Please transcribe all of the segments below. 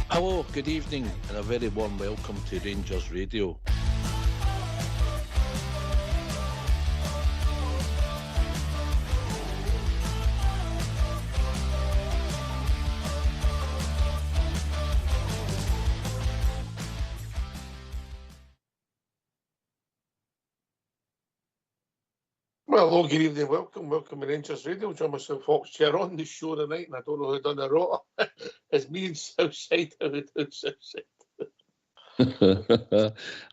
Hello, good evening, and a very warm welcome to Rangers Radio. Well, hello, good evening, welcome to Rangers Radio. John myself, Fox Chair on the show tonight, and I don't know who done the rota. It's me and Southside. How we doing, Southside?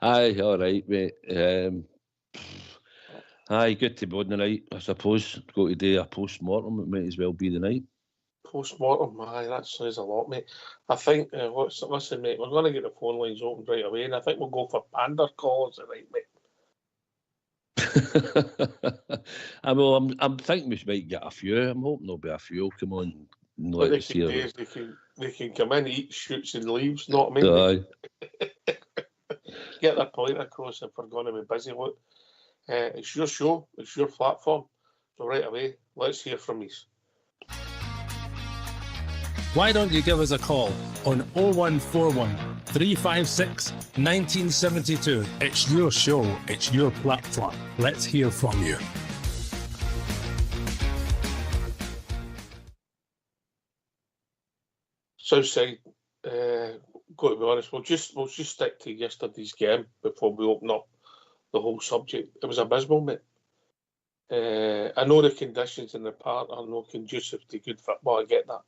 Aye, all right, mate. Aye, good to be on the night, I suppose. Go to do a post-mortem, it might as well be the night. Post-mortem, aye, that says a lot, mate. I think, listen, mate, we're going to get the phone lines opened right away, and I think we'll go for Pander calls tonight, mate. I'm thinking we might get a few. I'm hoping there'll be a few. Come on, What they can do is they can come in, eat, shoots and leaves, not me. Aye. Get their point across if we're going to be busy. Look, it's your show, it's your platform. So right away, let's hear from you. Why don't you give us a call on 0141 356 1972. It's your show, it's your platform. Let's hear from you. Southside, got to be honest, we'll just stick to yesterday's game before we open up the whole subject. It was abysmal, mate. I know the conditions in the park are not conducive to good football, I get that.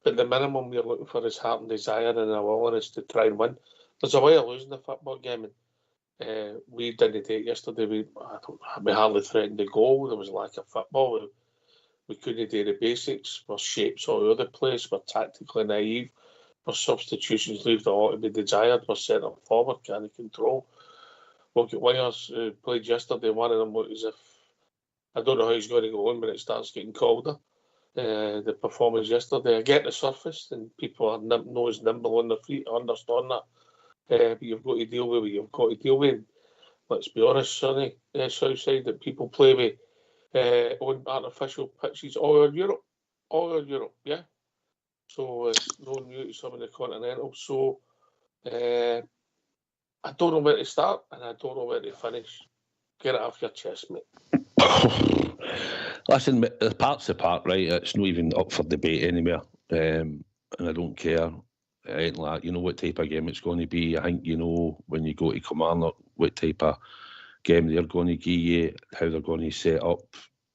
But the minimum you're looking for is heart and desire and a willingness to try and win. There's a way of losing the football game, and we didn't do it yesterday. We hardly threatened the goal. There was a lack of football. We couldn't do the basics. Our shapes all over the place. We're tactically naive. Our substitutions leave a lot to be desired. We're set up forward, can't control. Look at wingers who played yesterday. One of them looked as if, I don't know how he's going to go on when it starts getting colder. The performance yesterday, I get the surface and people are not as nimble on their feet. I understand that, but you've got to deal with what you've got to deal with. Let's be honest, Sonny, Southside, that people play with on artificial pitches all over Europe, yeah. So it's no new to some of the continentals. So I don't know where to start and I don't know where to finish. Get it off your chest, mate. Listen, the part's the part, right? It's not even up for debate anywhere, and I don't care. Like, you know what type of game it's going to be. I think you know when you go to Commander what type of game they're going to give you, how they're going to set up.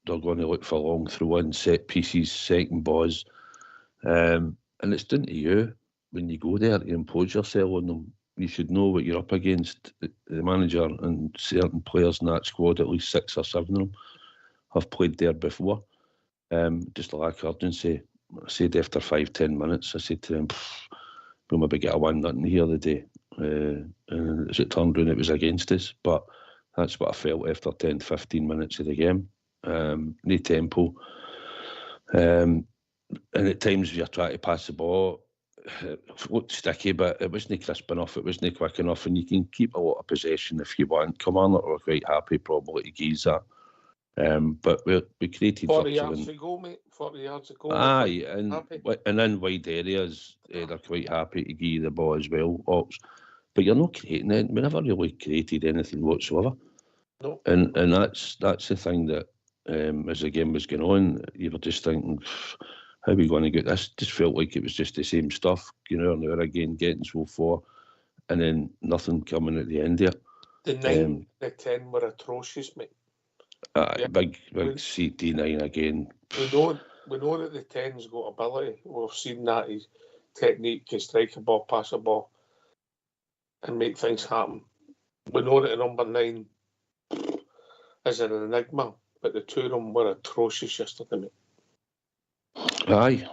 They're going to look for long throw-in, set pieces, second balls, and it's down to you when you go there to impose yourself on them. You should know what you're up against. The manager and certain players in that squad, at least 6 or 7 of them, have played there before. Just a lack of urgency. I said after 5-10 minutes, I said to them, we'll maybe get a 1-0 here today. And as it turned around, it was against us. But that's what I felt after 10-15 minutes of the game. No tempo. And at times you're trying to pass the ball, it looked sticky, but it wasn't crisp enough, it wasn't quick enough, and you can keep a lot of possession if you want. Commander were quite happy probably to give that. But we created 40 yards ago, mate. 40 yards ago. Aye, and in wide areas, they're quite happy to give you the ball as well, Ox. But you're not creating it. We never really created anything whatsoever. No. And that's the thing that as the game was going on, you were just thinking, how are we going to get this? Just felt like it was just the same stuff, you know, and they were again getting so far, and then nothing coming at the end there. The 9, the 10 were atrocious, mate. Yeah. Big CT9 again. We know that the 10's got ability. We've seen that his technique can strike a ball, pass a ball, and make things happen. We know that the number 9 is an enigma, but the 2 of them were atrocious yesterday, mate. Aye.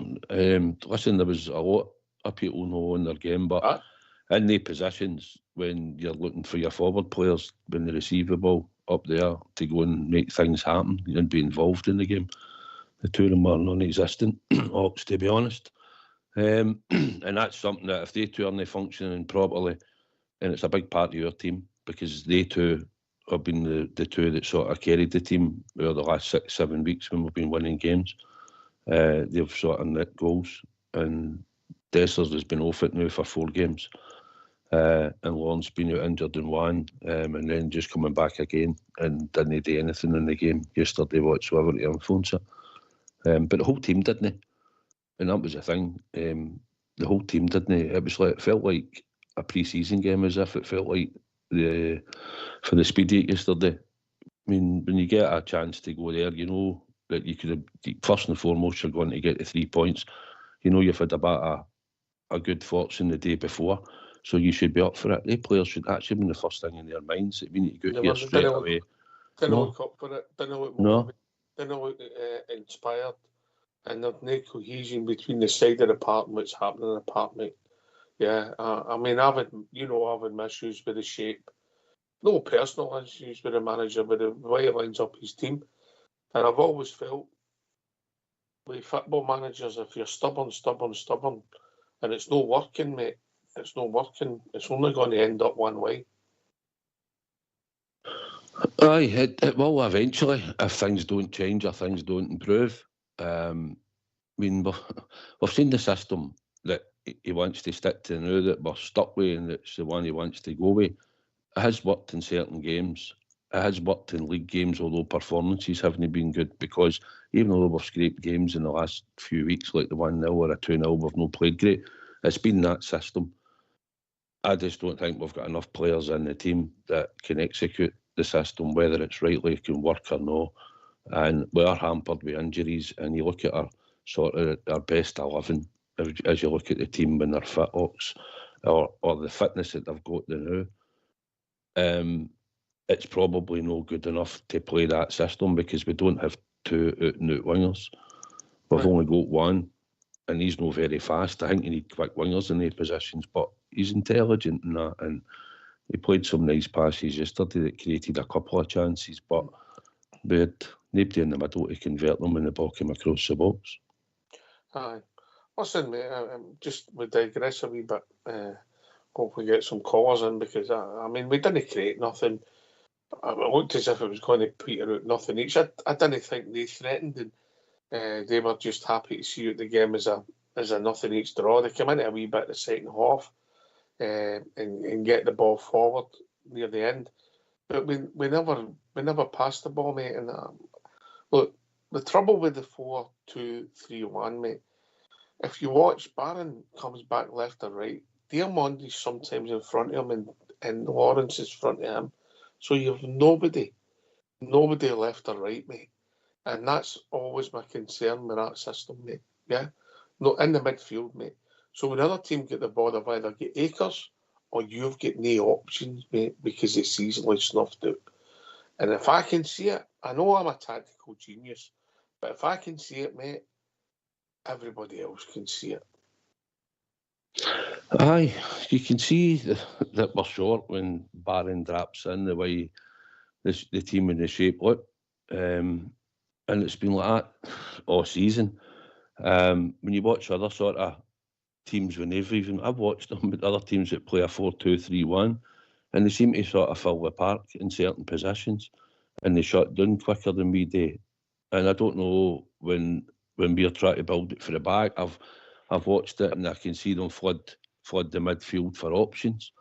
Listen, there was a lot of people knowing their game, but in the positions when you're looking for your forward players, when they receive the ball up there to go and make things happen and be involved in the game, the 2 of them were non-existent, Ox, to be honest. And that's something that if they 2 aren't functioning properly, and it's a big part of your team, because they 2 have been the two that sort of carried the team over the last 6-7 weeks when we've been winning games. They've sort of nicked goals, and Dessers has been off it now for 4 games. And Lorne's been out injured in 1, and then just coming back again and didn't do anything in the game yesterday whatsoever to influence it. But the whole team didn't, and that was the thing. The whole team didn't. It felt like a pre-season game, as if it felt like for the speed date yesterday. I mean, when you get a chance to go there, you know that you could have, first and foremost, you're going to get the 3 points. You know you've had a bit of a good fortune the day before, so you should be up for it. The players should actually be the first thing in their minds. That we need to go here straight away. Didn't look up for it. Didn't look motivated. Didn't look inspired. And there's no cohesion between the side of the park and what's happening in the park, mate. Yeah, I mean, I've had issues with the shape. No personal issues with the manager, but the way he lines up his team. And I've always felt with football managers, if you're stubborn, and it's not working, mate, it's not working, it's only going to end up one way. Aye, it will eventually, if things don't change or things don't improve. I mean, we've seen the system that he wants to stick to now, that we're stuck with, and it's the one he wants to go with. It has worked in certain games. It has worked in league games, although performances haven't been good, because even though we've scraped games in the last few weeks, like the 1-0 or a 2-0, we've not played great. It's been that system. I just don't think we've got enough players in the team that can execute the system, whether it's rightly can work or no. And we are hampered with injuries, and you look at our best 11, as you look at the team when they're fit, or the fitness that they've got now. It's probably no good enough to play that system, because we don't have 2 out-and-out wingers. We've only got 1, and he's not very fast. I think you need quick wingers in these positions, but he's intelligent in that, and he played some nice passes yesterday that created a couple of chances, but we had nobody in the middle to convert them when the ball came across the box. Aye. Listen, mate, just we digress a wee bit. Hope we get some callers in, because, I mean, we didn't create nothing. It looked as if it was going to peter out nothing each. I didn't think they threatened, and they were just happy to see out the game as a nothing each draw. They came in a wee bit in the second half and get the ball forward near the end. But we never passed the ball, mate. And look, the trouble with the 4-2-3-1, mate, if you watch, Barron comes back left or right. Diamondi's sometimes in front of him, and Lawrence is in front of him. So you have nobody left or right, mate. And that's always my concern with that system, mate. Yeah? No, in the midfield, mate. So when another team get the ball, they've either get acres or you've got no options, mate, because it's easily snuffed out. And if I can see it, I know I'm a tactical genius, but if I can see it, mate, everybody else can see it. Aye, you can see that we're short when Barron drops in, the way the team in the shape look. And it's been like that all season. When you watch other sort of teams, I've watched them with other teams that play a 4-2-3-1, and they seem to sort of fill the park in certain positions, and they shut down quicker than we do. And I don't know, when we're trying to build it for the back, I've watched it, and I can see them flood the midfield for options.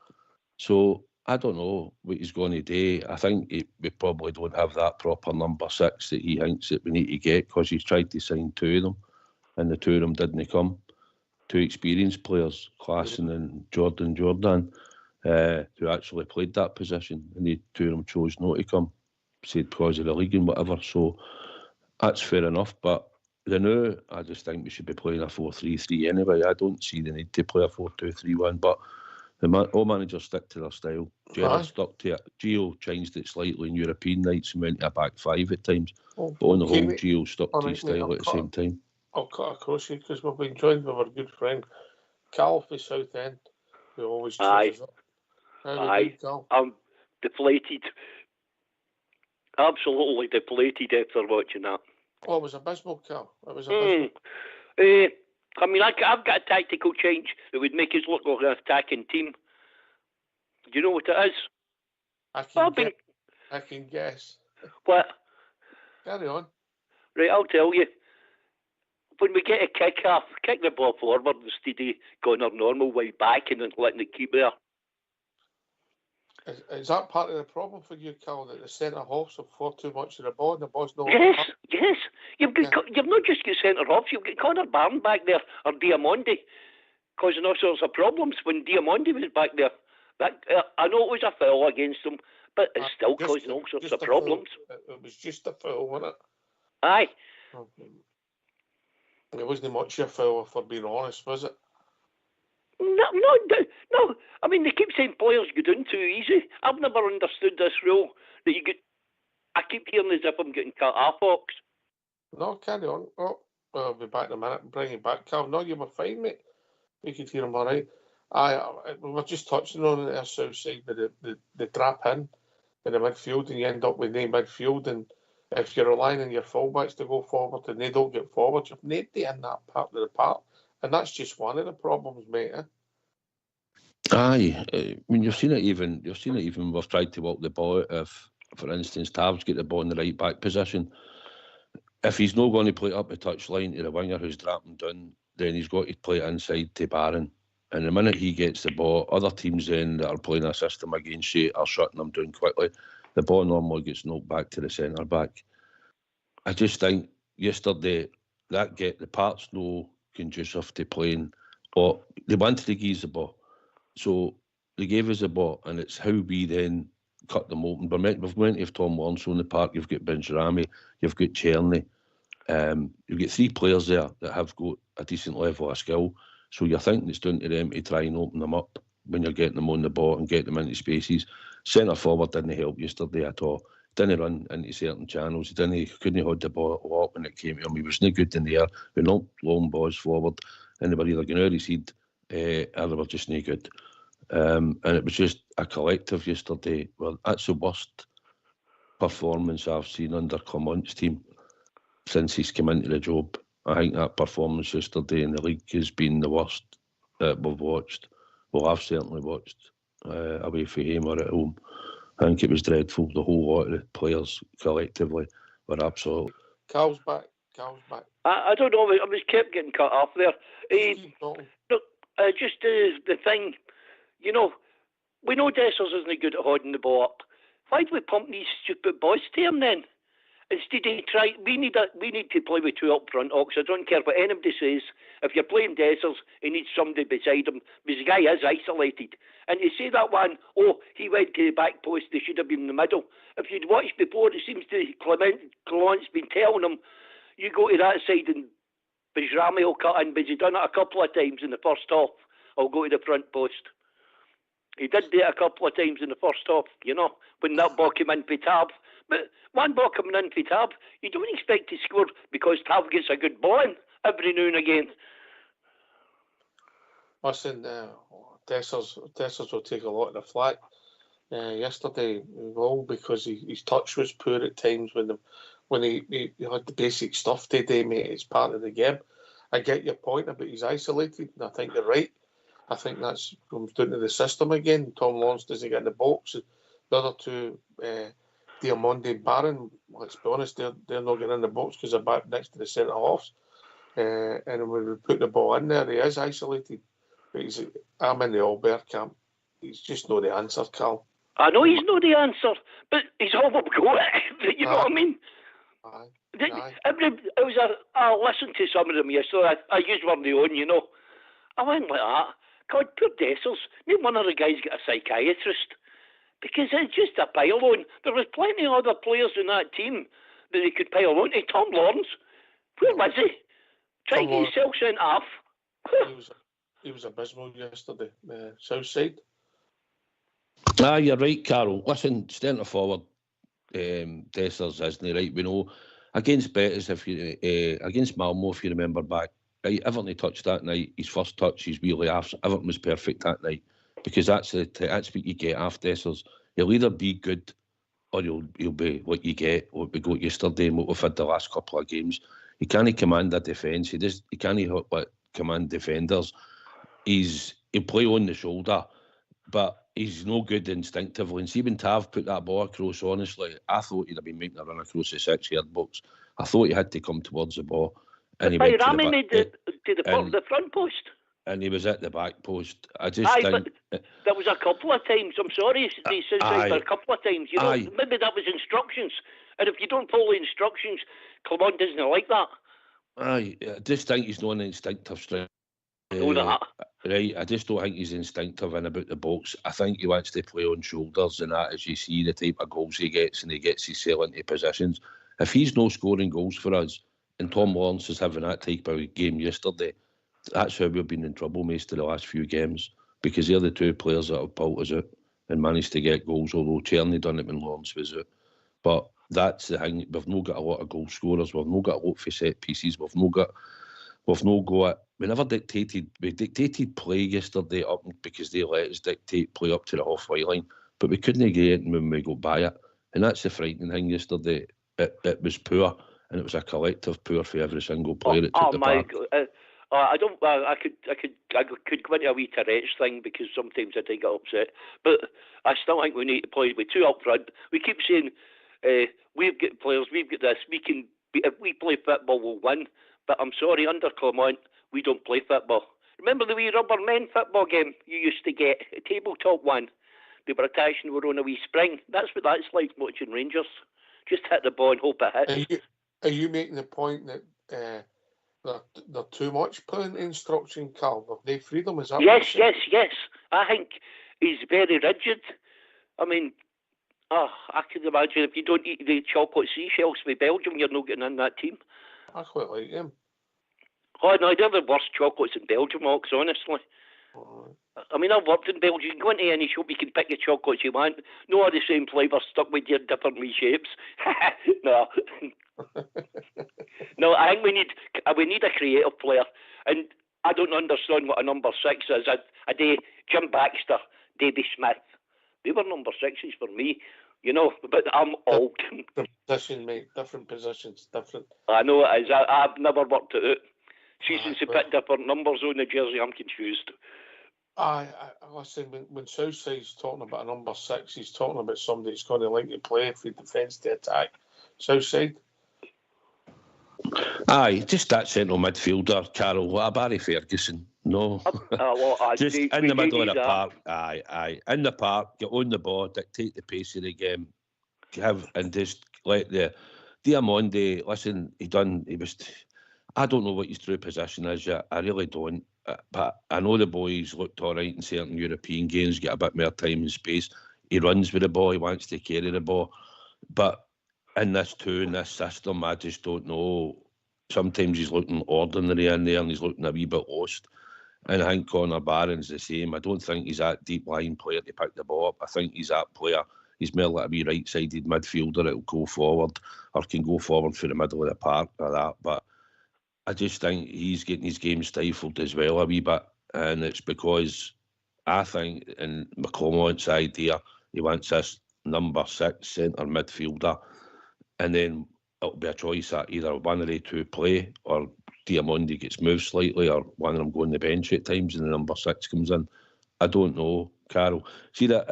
So I don't know what he's going to do. I think we probably don't have that proper number 6 that he thinks that we need to get, because he's tried to sign 2 of them, and the 2 of them didn't come. 2 experienced players, Klassen and Jordan, who actually played that position, and the 2 of them chose not to come, said because of the league and whatever. So that's fair enough, but now I just think we should be playing a 4-3-3 anyway. I don't see the need to play a 4-2-3-1, but all managers stick to their style. Gerrard stuck to it. Gio changed it slightly in European nights and went to a back 5 at times. But on the whole, Gio stuck to his style at the same time. I'll cut across you, because we've been joined with our good friend Cal for South End, who always cheers us up. Aye. I'm deflated. Absolutely deflated after watching that. Oh, it was abysmal, Cal. It was abysmal. I mean, I've got a tactical change that would make us look like an attacking team. Do you know what it is? I I can guess. What? Carry on. Right, I'll tell you. When we get a kick-off, kick the ball forward instead of going our normal way back and then letting it keep there. Is that part of the problem for you, Cal, that the centre-halves have fought too much of the ball and the ball's not... Yes. You've not just got centre-halves, you've got Connor Barron back there, or Diamondi, causing all sorts of problems when Diamondi was back there. I know it was a foul against him, but it's still causing all sorts of problems. It was just a foul, wasn't it? Aye. It wasn't much of a foul, for being honest, was it? No. I mean, they keep saying players go down too easy. I've never understood this rule that you get. I keep hearing as if I'm getting cut off, Fox. No, carry on. Oh, I'll be back in a minute. Bring it back, Cal. No, you were fine, mate. You could hear him all right. We were just touching on the south side, but the trap in the midfield, and you end up with no midfield. And if you're relying on your fullbacks to go forward and they don't get forward, you've nobody in that part of the park. And that's just one of the problems, mate. Aye, I mean, you've seen it even. We've tried to walk the ball. If, for instance, Tav's get the ball in the right back position, if he's not going to play it up the touchline to the winger who's dropping down, then he's got to play it inside to Barron. And the minute he gets the ball, other teams then that are playing a system against you are shutting them down quickly. The ball normally gets knocked back to the centre back. I just think yesterday the parts no conducive to playing, or they wanted to give us the ball. So they gave us the ball, and it's how we then cut them open. But we've went to have Tom Lawrence in the park, you've got Benjarami, you've got Cherny. You've got three players there that have got a decent level of skill. So you're thinking it's down to them to try and open them up when you're getting them on the ball and get them into spaces. Centre forward didn't help yesterday at all. Didn't run into certain channels. He couldn't hold the ball a lot when it came to him. He was no good in the air. We knocked long balls forward, and they were either going out his head or they were just no good. And it was just a collective yesterday. Well, that's the worst performance I've seen under Clement's team since he's come into the job. I think that performance yesterday in the league has been the worst that we've watched. Well, I've certainly watched away from home or at home. I think it was dreadful. The whole lot of the players collectively were absolute. Cal's back. I don't know. I was kept getting cut off there. Just the thing, you know, we know Dessers isn't good at holding the ball up. Why do we pump these stupid boys to him then? Instead of we need to play with two up front, Ox. I don't care what anybody says. If you're playing Dessers, he needs somebody beside him because the guy is isolated. And you say that one, he went to the back post, they should have been in the middle. If you'd watched before, it seems to Clement's been telling him, you go to that side and Bijrami will cut in, but he's done it a couple of times in the first half. I'll go to the front post. He did do it a couple of times in the first half, you know, when that ball came in for Tab. But one ball coming in for Tab, you don't expect to score because Tab gets a good ball in every now and again. Listen, Dessers will take a lot of the flack. Yesterday, well, because his touch was poor at times when he had the basic stuff today, mate. It's part of the game. I get your point about he's isolated, and I think you're right. I think that's comes down to the system again. Tom Lawrence doesn't get in the box. The other two, Diamondi and Barron, let's be honest, they're not getting in the box because they're back next to the centre halves. And when we put the ball in there, he is isolated. But I'm in the Albert camp. He's just not the answer, Cal. I know he's not the answer, but he's all up go. You know what I mean? Aye. I listened to some of them yesterday. I used one of the own, you know. I went like that. God, poor Dessers. Maybe one of the guys got a psychiatrist. Because it's just a pile-on. There was plenty of other players in that team that they could pile on to. Tom Lawrence, where was he? Trying to get himself sent off. He was abysmal yesterday, south side. You're right, Carol. Listen, centre forward, Dessers isn't right. We know against Betis, against Malmo, if you remember back, right, Everton touched that night. His first touch, his wheelie half. Everton was perfect that night because that's what you get after Dessers. He'll either be good or he'll be what you get, what we got yesterday and what we've had the last couple of games. He can't command a defence. He can't help but command defenders. He'll play on the shoulder, but he's no good instinctively. And see when Tav put that ball across, honestly, I thought he'd have been making a run across the 6-yard box. I thought he had to come towards the ball. And he went to Rami made the front post. And he was at the back post. I just think... But there was a couple of times, I'm sorry, a couple of times, maybe that was instructions. And if you don't follow instructions, Clement doesn't like that. I just think he's not an instinctive striker. Right, I just don't think he's instinctive in about the box. I think he wants to play on shoulders and that, as you see the type of goals he gets, and he gets himself into positions. If he's no scoring goals for us, and Tom Lawrence is having that type of game yesterday, that's how we've been in trouble most of the last few games, because they're the two players that have pulled us out and managed to get goals, although Tierney done it when Lawrence was out. But that's the thing, we've not got a lot of goal scorers, we've not got a lot for set pieces, we never dictated play yesterday up because they let us dictate play up to the halfway line, but we couldn't get it when we got by it, and that's the frightening thing yesterday. It was poor, and it was a collective poor for every single player that took the part. I could go into a wee Tourette's thing because sometimes I do get upset, but I still think we need to play with two up front. We keep saying we've got players, we've got this. If we play football, we'll win. But I'm sorry, under Clement, we don't play football. Remember the wee rubber men football game you used to get, a tabletop one? They were attached and were on a wee spring. That's what that's like watching Rangers. Just hit the ball and hope it hits. Are you making the point that they're too much playing instruction, Carl? They freedom, is that? Yes. I think he's very rigid. I mean, I can imagine if you don't eat the chocolate seashells with Belgium, you're not getting in that team. I quite like him. Oh no, they're the worst chocolates in Belgium, Ox, honestly. I mean, I've worked in Belgium. You can go into any shop, you can pick your chocolates you want. No all the same flavour stuck with your different wee shapes. No. No, I think we need a creative player. And I don't understand what a number 6 is. A day, Jim Baxter, Davy Smith. They were number 6s for me, but I'm old. Different position, mate. Different positions, different. I know it is. I've never worked it out. Since they put different numbers on the jersey, I'm confused. I listen, when Southside's talking about a number 6, he's talking about somebody that's going to like to play from defence to attack. Southside? Aye, just that central midfielder, Carol, a Barry Ferguson. No. Just in the middle of the park. Aye. In the park, get on the ball, dictate the pace of the game, and just let the Diamonde, listen, he was, I don't know what his true position is yet. I really don't. But I know the boys looked all right in certain European games, get a bit more time and space. He runs with the ball, he wants to carry the ball. But in this system, I just don't know. Sometimes he's looking ordinary in there and he's looking a wee bit lost. And I think Connor Barron's the same. I don't think he's that deep line player to pick the ball up. I think he's that player. He's more like a wee right-sided midfielder that'll go forward or can go forward for the middle of the park or that. But I just think he's getting his game stifled as well a wee bit. And it's because I think in McClemont's idea, he wants this number 6 centre midfielder. And then it'll be a choice that either one of the two play or Diamondi gets moved slightly or one of them go on the bench at times and the number 6 comes in. I don't know, Carol. See, that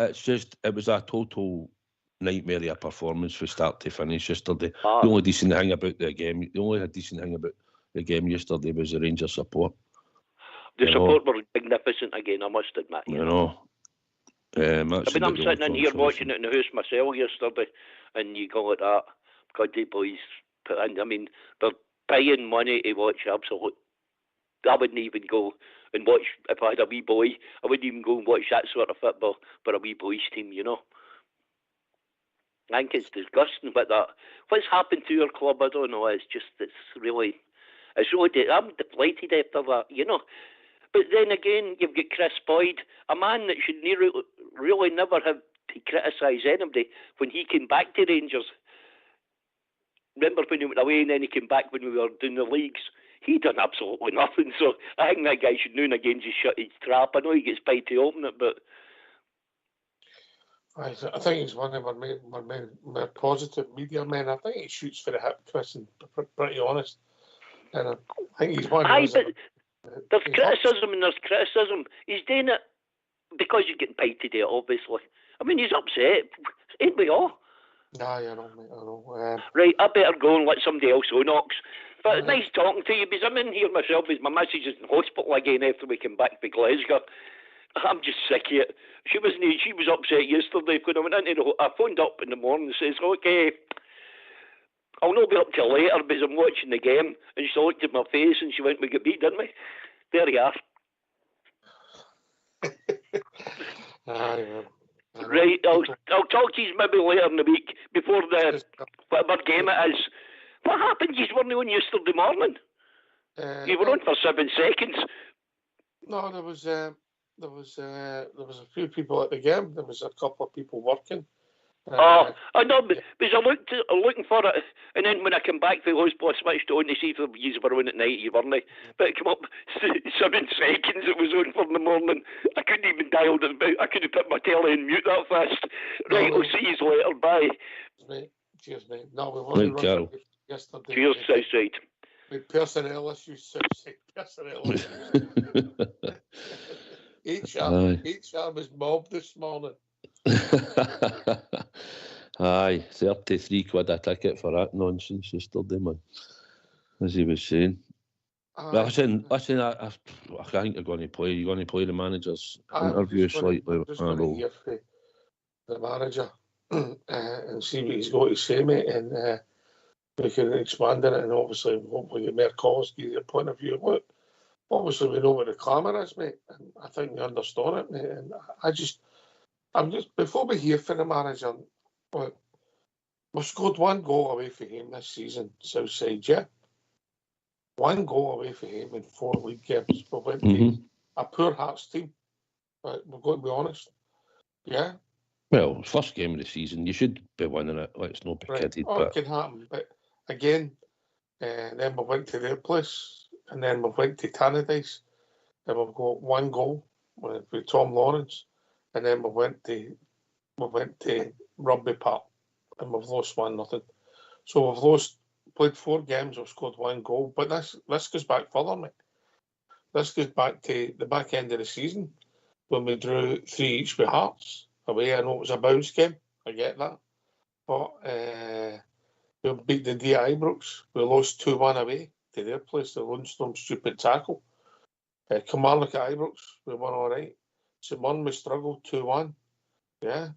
it was a total nightmare of a performance from start to finish yesterday. The only decent thing about the game yesterday was the Rangers support. The support were magnificent again, I must admit. I'm sitting in here watching it in the house myself yesterday, and you go like that. God, the boys put in. I mean, they're paying money to watch absolute. I wouldn't even go and watch if I had a wee boy. I wouldn't even go and watch that sort of football for a wee boys team. I think it's disgusting. But what's happened to your club, I don't know. It's really. I'm deflated after that. But then again, you've got Chris Boyd, a man that should really never have to criticise anybody when he came back to Rangers. Remember when he went away and then he came back when we were doing the leagues? He done absolutely nothing. So I think that guy should now and again just shut his trap. I know he gets paid to open it, but I think he's one of my positive media men. I think he shoots for the hip, Chris, and pretty honest. And I think he's one of those. There's criticism and there's criticism. He's doing it because you're getting paid to do it, obviously. I mean, he's upset. Ain't we all? Nah, I know, mate, I know. Right, I better go and let somebody else on, Ox. But nice talking to you, because I'm in here myself, as my missus is in hospital again after we came back from Glasgow. I'm just sick of it. She was upset yesterday when I went into I phoned up in the morning and says, okay, I'll not be up till later because I'm watching the game. And she looked at my face and she went, we got beat, didn't we? There you are. Right, I'll talk to you maybe later in the week before the whatever game it is. What happened? You weren't on yesterday morning. You were on for 7 seconds. No, there was a few people at the game. There was a couple of people working. I know, because I'm looking for it, and then when I come back to the hospital, I switched on to see if you were on at night. You weren't, but it came up 7 seconds. It was on for in the morning. I couldn't even dial it. I could have put my telly on mute that fast. Right, I'll see you later. Bye. Cheers, mate. No, we want to run yesterday. Cheers, Southside. With personnel issues, Southside personnel issues. HR was mobbed this morning. Aye, 33 quid a ticket for that nonsense yesterday, man. As he was saying. Well, listen, I think you're going to play. You're going to play the manager's interview slightly. I'm just going to hear from the manager and see what he's got to say, mate, and we can expand on it, and obviously hopefully get more calls, give your point of view. Look, obviously we know what the clamour is, mate, and I think we understand it, mate, and I'm just before we hear from the manager, look, we've scored 1 goal away from him this season, Southside, yeah? 1 goal away from him in 4 league games. We went to a poor Hearts team, but we've got to be honest, yeah? Well, first game of the season, you should be winning it. Let's not be kidded. It can happen, but again, then we went to their place, and then we went to Tannadice, and we've got 1 goal with Tom Lawrence, and then we went to Rugby Park, and we've lost 1-0. So we've played 4 games, we've scored 1 goal, but this goes back further, mate. This goes back to the back end of the season when we drew 3 each with Hearts away. I know it was a bounce game, I get that, but we beat the D at Ibrox. We lost 2-1 away to their place, the Lundstrom stupid tackle. Kilmarnock at Ibrox, we won all right. St Mirren, we struggled 2-1, yeah,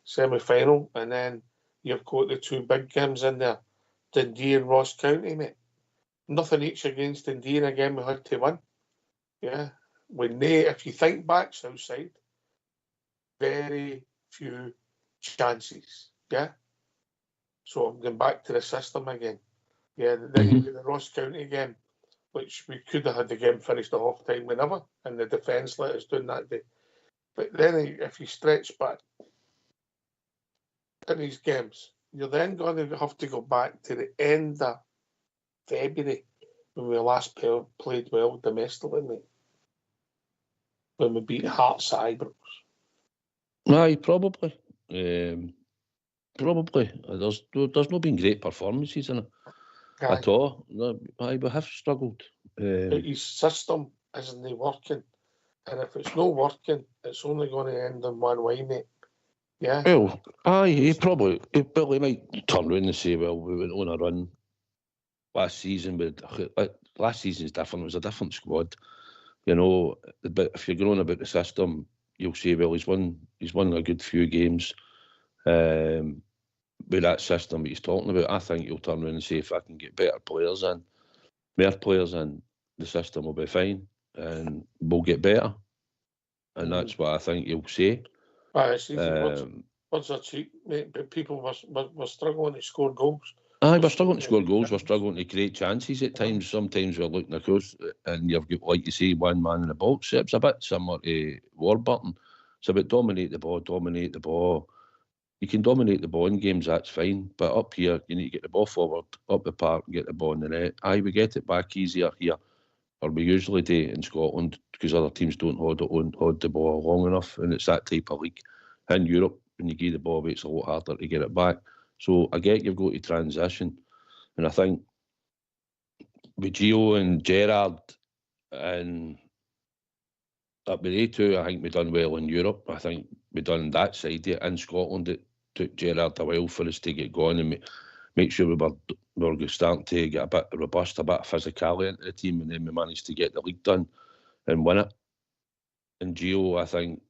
semi-final, and then you've got the 2 big games in there, Dundee and Ross County, mate. Nothing each against Dundee, and again we had to win, yeah. If you think back, Southside, very few chances, yeah. So I'm going back to the system again, yeah. Then you get the Ross County game, which we could have had the game finished at half time whenever, and the defence let us down that day. But then if you stretch back in these games, you're then going to have to go back to the end of February when we last played well domestically, mate. When we beat Hearts at Ibrox. Aye, probably. Probably. There's not been great performances in it at all. Aye, we have struggled. His system isn't working, and if it's not working, it's only going to end in one way, mate. Yeah. Well, aye, he might turn around and say, well, we went on a run last season. Last season's different. It was a different squad, you know. But if you're going on about the system, you'll say, well, he's won a good few games with that system that he's talking about. I think he'll turn around and say, if I can get better players in, more players in, the system will be fine and we'll get better. And that's what I think he'll say. What's that cheap, mate? But people were struggling to score goals. Aye, we're struggling to score goals. We're struggling to create chances at times. Sometimes we're looking across and you've got, like you say, 1 man in the box. It's a bit similar to Warburton. It's about dominate the ball. You can dominate the ball in games, that's fine. But up here, you need to get the ball forward, up the park, and get the ball in the net. Aye, we get it back easier here, or we usually do in Scotland, because other teams don't hold the ball long enough, and it's that type of league. In Europe, when you give the ball away, it's a lot harder to get it back. So I get you've got to transition, and I think with Gio and Gerrard and Up with A2, I think we done well in Europe. I think we done that side of it. In Scotland, it took Gerrard a while for us to get going and make sure we were starting to get a bit robust, a bit of physicality into the team, and then we managed to get the league done and win it. In Gio, I think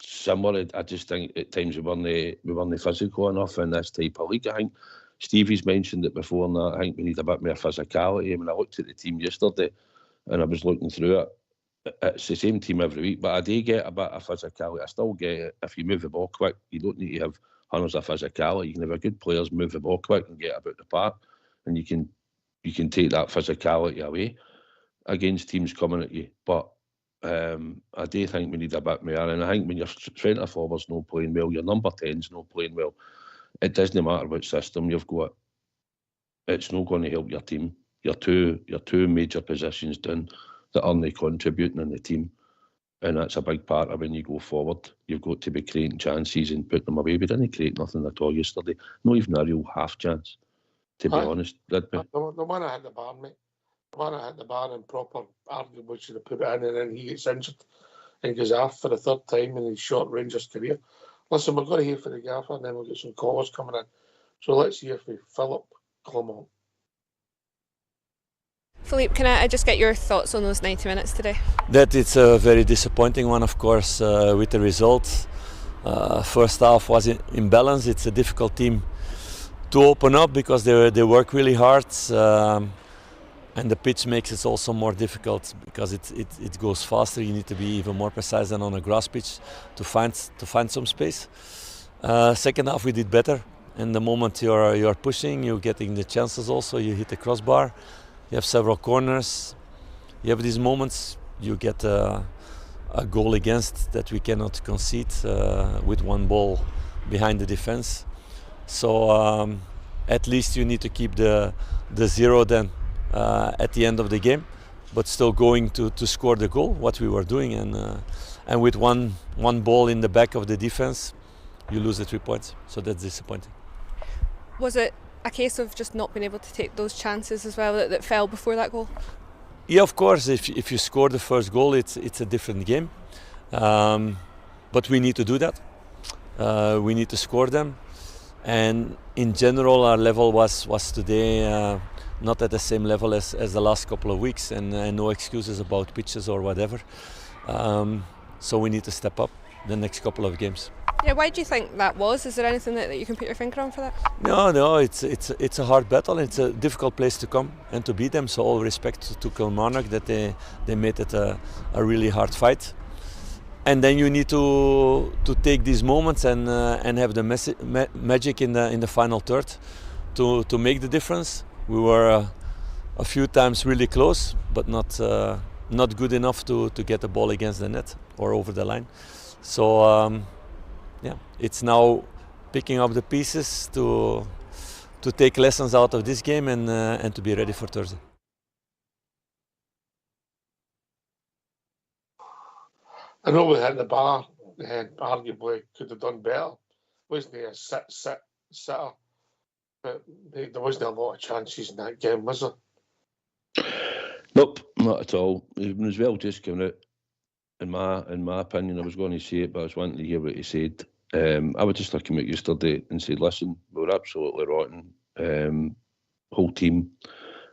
similar. I just think at times we weren't physical enough in this type of league. I think Stevie's mentioned it before, and I think we need a bit more physicality. I mean, I looked at the team yesterday, and I was looking through it. It's the same team every week, but I do get a bit of physicality. I still get it. If you move the ball quick, you don't need to have hundreds of physicality. You can have a good players move the ball quick and get about the park, and you can take that physicality away against teams coming at you. But I do think we need a bit more, and I think when your centre forward's not playing well, your number 10's not playing well, it doesn't matter what system you've got. It's not going to help your team. Your two major positions down that aren't contributing in the team, and that's a big part of when you go forward. You've got to be creating chances and putting them away. We didn't create nothing at all yesterday, not even a real half chance, to be honest. Did we? The one I hit the bar, mate. The one I hit the bar and proper arguably should have put it in, and then he gets injured and goes off for the third time in his short Rangers career. Listen, we're going to hear from the gaffer, and then we'll get some callers coming in. So let's hear from Philip Clement. Philippe, can I just get your thoughts on those 90 minutes today? That it's a very disappointing one, of course, with the results. First half was imbalanced. It's a difficult team to open up because they work really hard, and the pitch makes it also more difficult because it goes faster. You need to be even more precise than on a grass pitch to find some space. Second half we did better, and the moment you're pushing, you're getting the chances. Also, you hit the crossbar. You have several corners. You have these moments. You get a goal against that we cannot concede with one ball behind the defense. So at least you need to keep the zero then at the end of the game, but still going to score the goal. What we were doing, and with one ball in the back of the defense, you lose the 3 points. So that's disappointing. Was it a case of just not being able to take those chances as well that fell before that goal? Yeah, of course. If you score the first goal, it's a different game. But we need to do that. We need to score them. And in general, our level was today not at the same level as the last couple of weeks, and no excuses about pitches or whatever. So we need to step up the next couple of games. Yeah, why do you think that was? Is there anything that you can put your finger on for that? No, it's a hard battle. It's a difficult place to come and to beat them. So all respect to Kilmarnock that they made it a really hard fight. And then you need to take these moments and have the magic in the final third to make the difference. We were a few times really close, but not good enough to get the ball against the net or over the line. So yeah, it's now picking up the pieces to take lessons out of this game and to be ready for Thursday. I know we hit the bar and arguably could have done better. Wasn't he a sitter? But there wasn't a lot of chances in that game, was there? Nope, not at all. He was well just coming out. In my opinion, I was going to say it, but I was wanting to hear what he said. I would just like him out yesterday and say, listen, we were absolutely rotten. Whole team,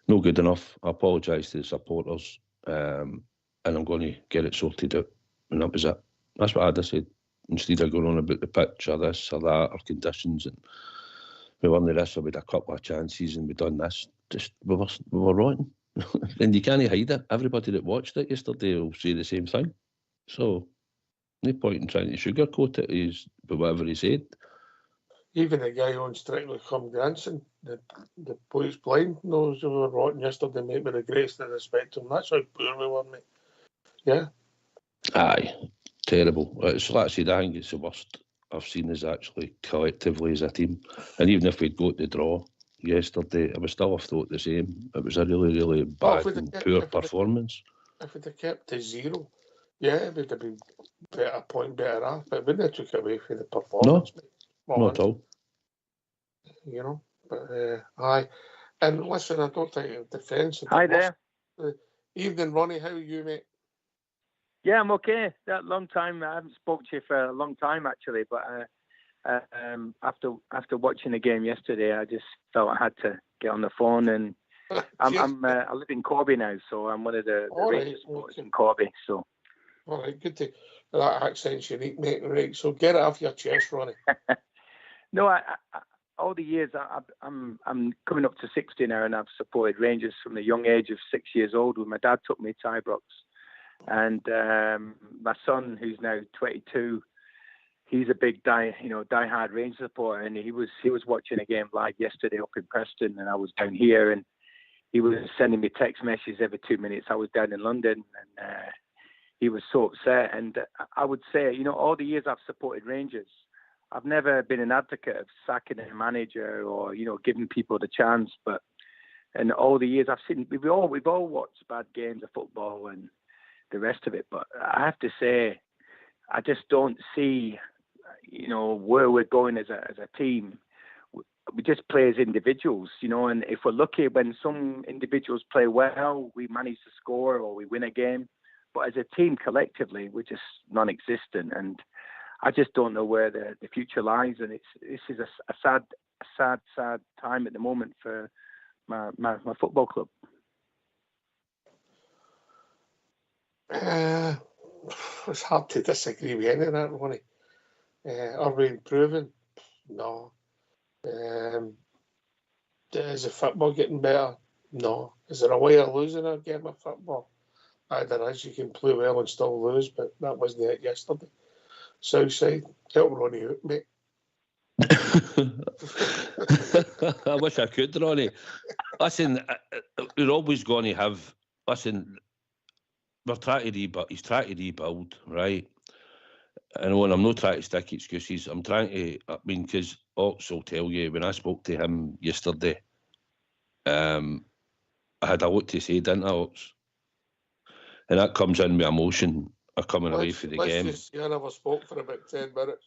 no good enough. I apologise to the supporters, and I'm going to get it sorted out. And that was it. That's what I'd have said. Instead of going on about the pitch or this or that or conditions, and we won this or we had a couple of chances and we done this. Just we were rotten. And you can't hide it. Everybody that watched it yesterday will say the same thing. So no point in trying to sugarcoat it. He's whatever he said. Even the guy on Strictly Come Dancing, the boys blind, knows we were rotten yesterday, mate, with the greatest of respect to him. That's how poor we were, mate. Yeah. Aye, terrible. It's like I said, I think it's the worst I've seen us actually collectively as a team. And even if we'd got the draw yesterday, I would still have thought the same. It was a really, really bad and poor performance. If we'd have kept to 0, yeah, it would have been a point better off. But it wouldn't have took away from the performance. No, not at all. You know, but aye. And listen, I don't think defence. Hi there. Evening, Ronnie. How are you, mate? Yeah, I'm okay. That long time. I haven't spoke to you for a long time actually, but after watching the game yesterday, I just felt I had to get on the phone. And I live in Corby now, so I'm one of the Rangers supporters in Corby. So. All right, good to that accent's unique, mate. Right, so get it off your chest, Ronnie. No, I all the years I'm coming up to 60 now, and I've supported Rangers from the young age of 6 years old. When my dad took me to Ibrox, and my son, who's now 22, he's a big die-hard Rangers supporter, and he was watching a game live yesterday up in Preston, and I was down here, and he was sending me text messages every 2 minutes. I was down in London, and he was so upset. And I would say, all the years I've supported Rangers, I've never been an advocate of sacking a manager or, giving people the chance. But in all the years I've seen, we've all watched bad games of football and the rest of it. But I have to say, I just don't see, where we're going as a team. We just play as individuals, and if we're lucky, when some individuals play well, we manage to score or we win a game. But as a team collectively, we're just non-existent, and I just don't know where the future lies. And this is a sad time at the moment for my football club. It's hard to disagree with any of that, Ronnie. Are we improving? No. Is the football getting better? No. Is there a way of losing a game of football? There is. You can play well and still lose, but that wasn't it yesterday. Southside, help Ronnie out, mate. I wish I could, Ronnie. Listen, we're always going to have. Listen, we're trying to rebuild. He's trying to rebuild, right? And I'm not trying to stick excuses. I'm trying to. Because Ox will tell you, when I spoke to him yesterday, I had a lot to say, didn't I, Ox? And that comes in with emotion of coming away from the game. Just, I never spoke for about 10 minutes.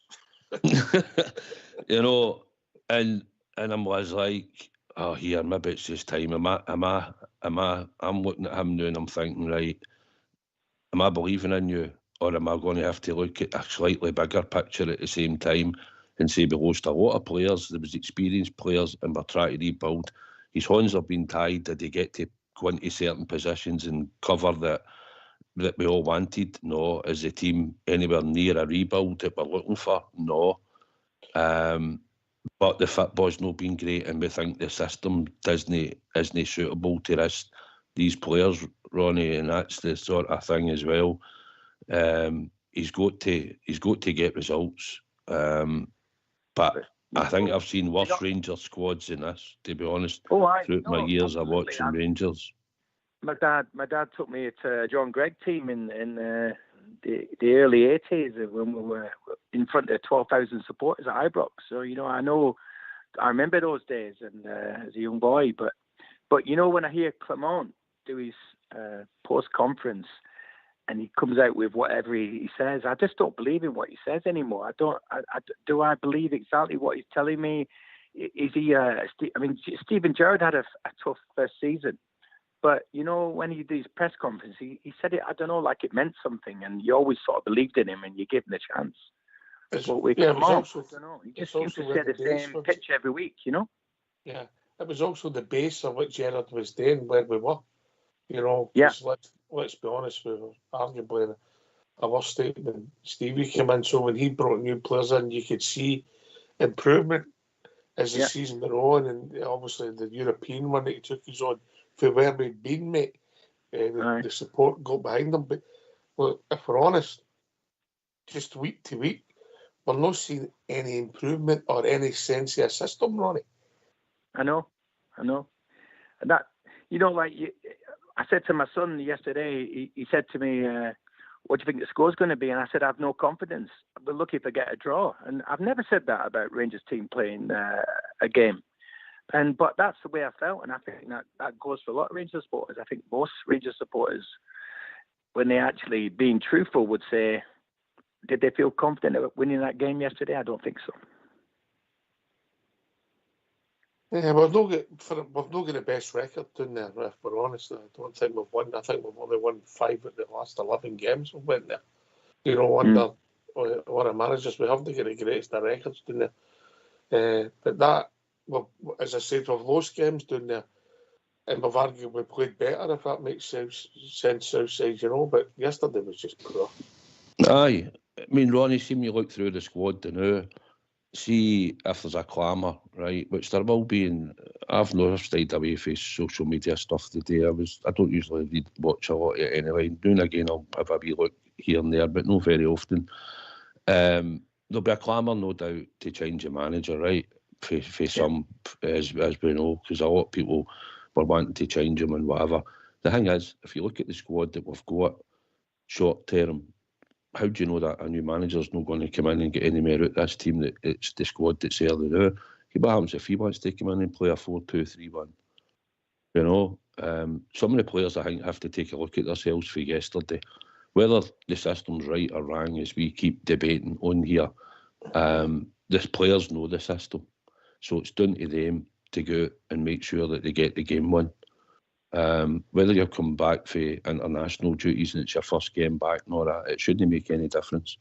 And I was like, oh, here, maybe it's just time. I'm looking at him now and I'm thinking, right, am I believing in you, or am I going to have to look at a slightly bigger picture at the same time and say we lost a lot of players, there was experienced players, and we're trying to rebuild. His hands have been tied. Did he get to go into certain positions and cover that we all wanted? No. Is the team anywhere near a rebuild that we're looking for? No. But the football's not been great, and we think the system isn't suitable to these players, Ronnie, and that's the sort of thing as well. He's got to get results. But I think I've seen worse Rangers squads than this, to be honest. Throughout my years of watching Rangers. My dad took me to a John Gregg team in the early 80s when we were in front of 12,000 supporters at Ibrox. So I remember those days and as a young boy. But when I hear Clement do his post conference and he comes out with whatever he says, I just don't believe in what he says anymore. Do I believe exactly what he's telling me? Is he? Steven Gerrard had a tough first season. But, when he did his press conference, he said it, I don't know, like it meant something. And you always sort of believed in him and you gave him the chance. But we I don't know. He just seems to say the same pitch every week, Yeah. It was also the base of what Gerrard was doing where we were. Yeah. Let's be honest, we were arguably in a worse state when Stevie came in. So when he brought new players in, you could see improvement as the season went on. And obviously the European one that he took us on, for where we'd been, mate, the support got behind them. But look, if we're honest, just week to week, we're not seeing any improvement or any sense of a system, Ronnie. I know. And that, I said to my son yesterday, he said to me, what do you think the score's going to be? And I said, I have no confidence. We're lucky if I get a draw. And I've never said that about Rangers team playing a game. But that's the way I felt, and I think that goes for a lot of Rangers supporters. I think most Rangers supporters, when they actually being truthful, would say, did they feel confident about winning that game yesterday? I don't think so. Yeah, we've not got the best record down there, if we're honest. I don't think we've won. I think we've only won 5 of the last 11 games we went there. You know, under one of managers, we haven't got the greatest of records down there. But that, well, as I said, we've lost games down there, and we've argued we played better, if that makes sense, Southside, you know. But yesterday was just poor. Aye, I mean, Ronnie, see me look through the squad now. See if there's a clamour, right? Which there will be. I've stayed away from social media stuff today. I don't usually watch a lot of it anyway. Now and again, I'll have a wee look here and there, but not very often. There'll be a clamour, no doubt, to change the manager, right? For some, as we know, because a lot of people were wanting to change him and whatever. The thing is, if you look at the squad that we've got, short term, how do you know that a new manager's not going to come in and get any more out this team? That it's the squad that's there now. What happens if he wants to come in and play a 4-2-3-1? You know, some of the players I think have to take a look at themselves for yesterday. Whether the system's right or wrong, as we keep debating on here, the players know the system, so it's down to them to go out and make sure that they get the game won. Whether you're coming back for international duties and it's your first game back and all that, it shouldn't make any difference.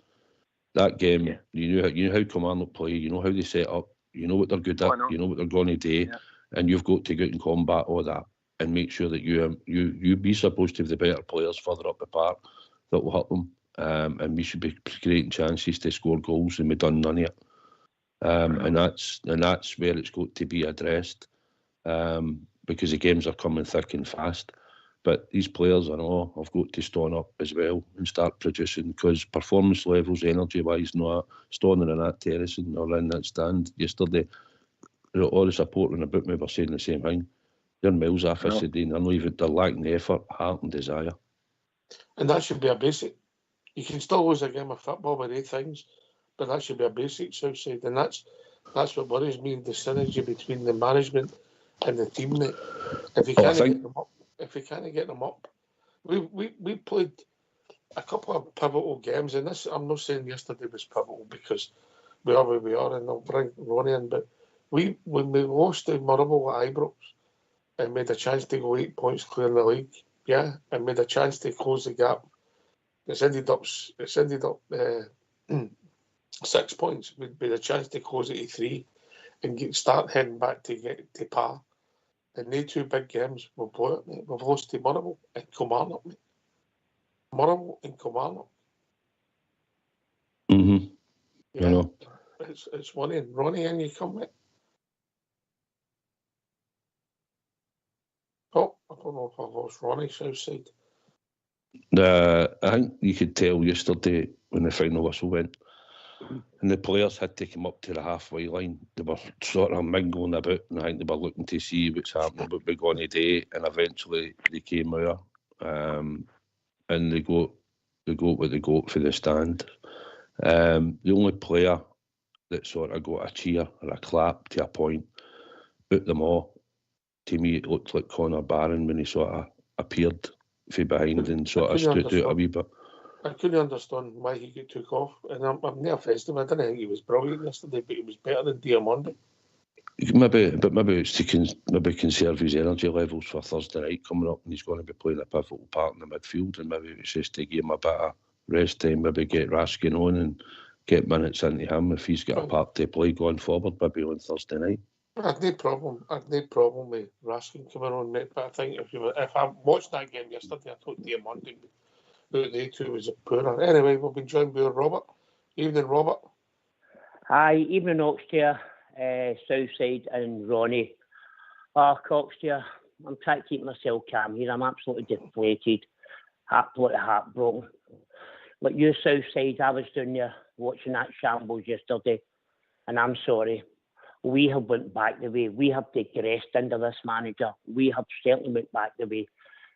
That game, you know how Kilmarnock play, you know how they set up, you know what they're good at, you know what they're going to do, and you've got to go out and combat all that and make sure that you be supposed to have the better players further up the park that will help them, and we should be creating chances to score goals, and we've done none of it. And that's where it's got to be addressed. Because the games are coming thick and fast. But these players, I know, have got to stand up as well and start producing, because performance levels, energy-wise, not standing in that terrace or in that stand yesterday, all the supporting about me were saying the same thing. They're miles off us today, and they're lacking the effort, heart and desire. And that should be a basic. You can still lose a game of football with 8 things, but that should be a basic, Southside. And that's what worries me, the synergy between the management and the team, mate. If you can't get them up, we played a couple of pivotal games, and this, I'm not saying yesterday was pivotal because we are where we are, and I'll bring Ronnie in, but when we lost to Motherwell at Ibrox and made a chance to go 8 points clear in the league, and made a chance to close the gap, it's ended up 6 points. We made a chance to close it to 3 and start heading back to get to par. And they 2 big games, we'll blow it, mate. We've lost to Motherwell and Kilmarnock, mate. Motherwell and Kilmarnock. I know. It's worrying. Ronnie, in you come, mate. Oh, I don't know if I lost Ronnie, Southside. I think you could tell yesterday when the final whistle went, and the players had to come up to the halfway line. They were sort of mingling about, and I think they were looking to see what's happening, what we're going to do. And eventually they came out, and they got what they got for the stand. The only player that sort of got a cheer or a clap to a point out them all, to me, it looked like Connor Barron when he sort of appeared from behind and sort of stood out a wee bit. I couldn't understand why he got took off, and I'm not offended him. I didn't think he was brilliant yesterday, but he was better than Diamondi. Maybe it's to conserve his energy levels for Thursday night coming up, and he's going to be playing a pivotal part in the midfield, and maybe it's just to give him a bit of rest time, maybe get Raskin on and get minutes into him if he's got a part to play going forward, maybe on Thursday night. I'd no problem with Raskin coming on, mate, but I think if I watched that game yesterday, I thought Diamondi they 2 was poorer. Anyway, we've been joined by Robert. Evening, Robert. Hi, evening, Oxtear, Southside and Ronnie. Coxtear, I'm trying to keep myself calm here. I'm absolutely deflated, absolutely heartbroken. Like you, Southside, I was down there watching that shambles yesterday, and I'm sorry. We have went back the way. We have digressed under this manager. We have certainly went back the way.